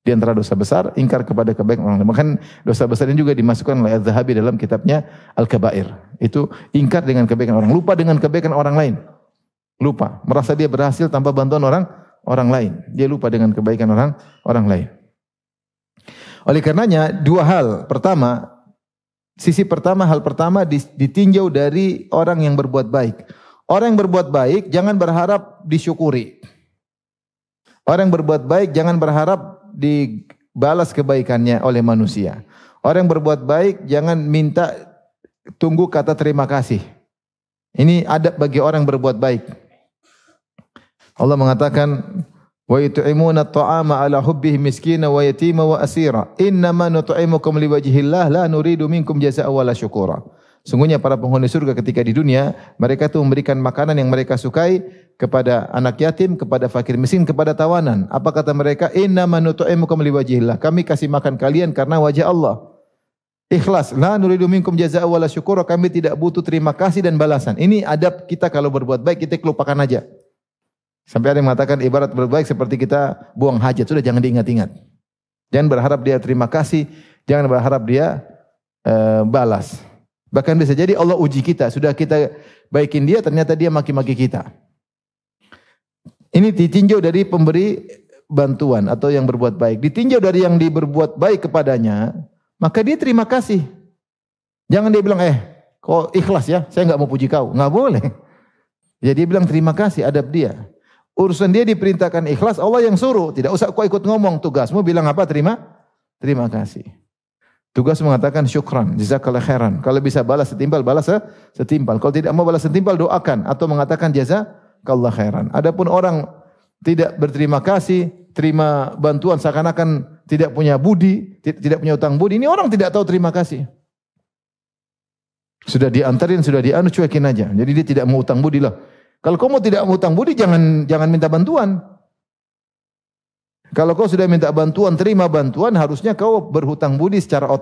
Di antara dosa besar, ingkar kepada kebaikan orang lain. Bahkan dosa besar ini juga dimasukkan oleh Az-Zahabi dalam kitabnya Al-Kabair. Itu ingkar dengan kebaikan orang, lupa dengan kebaikan orang lain. Lupa, merasa dia berhasil tanpa bantuan orang lain. Dia lupa dengan kebaikan orang lain. Oleh karenanya dua hal. Pertama, hal pertama ditinjau dari orang yang berbuat baik. Orang yang berbuat baik jangan berharap disyukuri. Orang yang berbuat baik jangan berharap dibalas kebaikannya oleh manusia. Orang yang berbuat baik jangan minta tunggu kata terima kasih. Ini adab bagi orang yang berbuat baik. Allah mengatakan, wa yut'imuna at-ta'ama 'ala hubbihi miskina wa yatima wa asira. Innama nut'imukum liwajhillah la nuridu minkum jazaa'an wala syukura. Sungguhnya para penghuni surga ketika di dunia, mereka itu memberikan makanan yang mereka sukai kepada anak yatim, kepada fakir miskin, kepada tawanan. Apa kata mereka? Innama nut'imukum liwajhillah. Kami kasih makan kalian karena wajah Allah. Ikhlas. La nuridu minkum jazaa'an wala syukura. Kami tidak butuh terima kasih dan balasan. Ini adab kita kalau berbuat baik, kita lupakan aja. Sampai ada yang mengatakan ibarat berbaik seperti kita buang hajat. Sudah jangan diingat-ingat. Jangan berharap dia terima kasih. Jangan berharap dia balas. Bahkan bisa jadi Allah uji kita. Sudah kita baikin dia, ternyata dia maki-maki kita. Ini ditinjau dari pemberi bantuan atau yang berbuat baik. Ditinjau dari yang berbuat baik kepadanya, maka dia terima kasih. Jangan dia bilang, kok ikhlas ya, saya enggak mau puji kau. Enggak boleh. Jadi dia bilang terima kasih, adab dia. Urusan dia diperintahkan ikhlas, Allah yang suruh. Tidak usah kau ikut ngomong, tugasmu bilang apa? Terima kasih. Tugas mengatakan syukran, jazakallah khairan. Kalau bisa balas setimpal, balas setimpal. Kalau tidak mau balas setimpal, doakan. Atau mengatakan jazakallah khairan. Adapun orang tidak berterima kasih, terima bantuan seakan-akan tidak punya budi, tidak punya utang budi. Ini orang tidak tahu terima kasih. Sudah diantarin, sudah cuekin aja. Jadi dia tidak mau utang budi lah. Kalau kamu tidak mau utang budi, jangan minta bantuan. Kalau kau sudah minta bantuan, terima bantuan, harusnya kau berhutang budi secara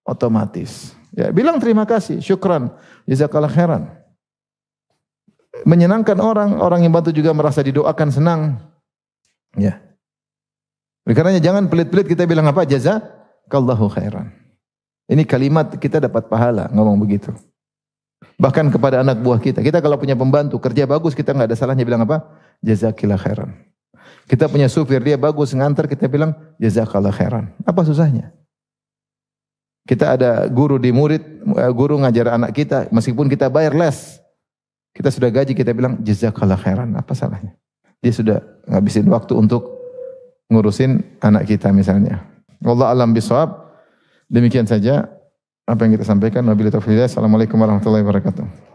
otomatis. Ya, bilang terima kasih, syukran, jazakallah khairan. Menyenangkan orang yang bantu juga merasa didoakan senang. Ya. Karena jangan pelit-pelit kita bilang apa? Jazakallahu khairan. Ini kalimat kita dapat pahala ngomong begitu. Bahkan kepada anak buah kita. Kita kalau punya pembantu kerja bagus, kita enggak ada salahnya bilang apa? Jazakillah khairan. Kita punya supir dia bagus ngantar, kita bilang jazakallah khairan. Apa susahnya? Kita ada guru di murid, guru ngajar anak kita, meskipun kita bayar les, kita sudah gaji, kita bilang jazakallah khairan. Apa salahnya? Dia sudah ngabisin waktu untuk ngurusin anak kita misalnya. Wallahu a'lam bishawab. Demikian saja apa yang kita sampaikan. Wabillahi taufiq. Assalamualaikum warahmatullahi wabarakatuh.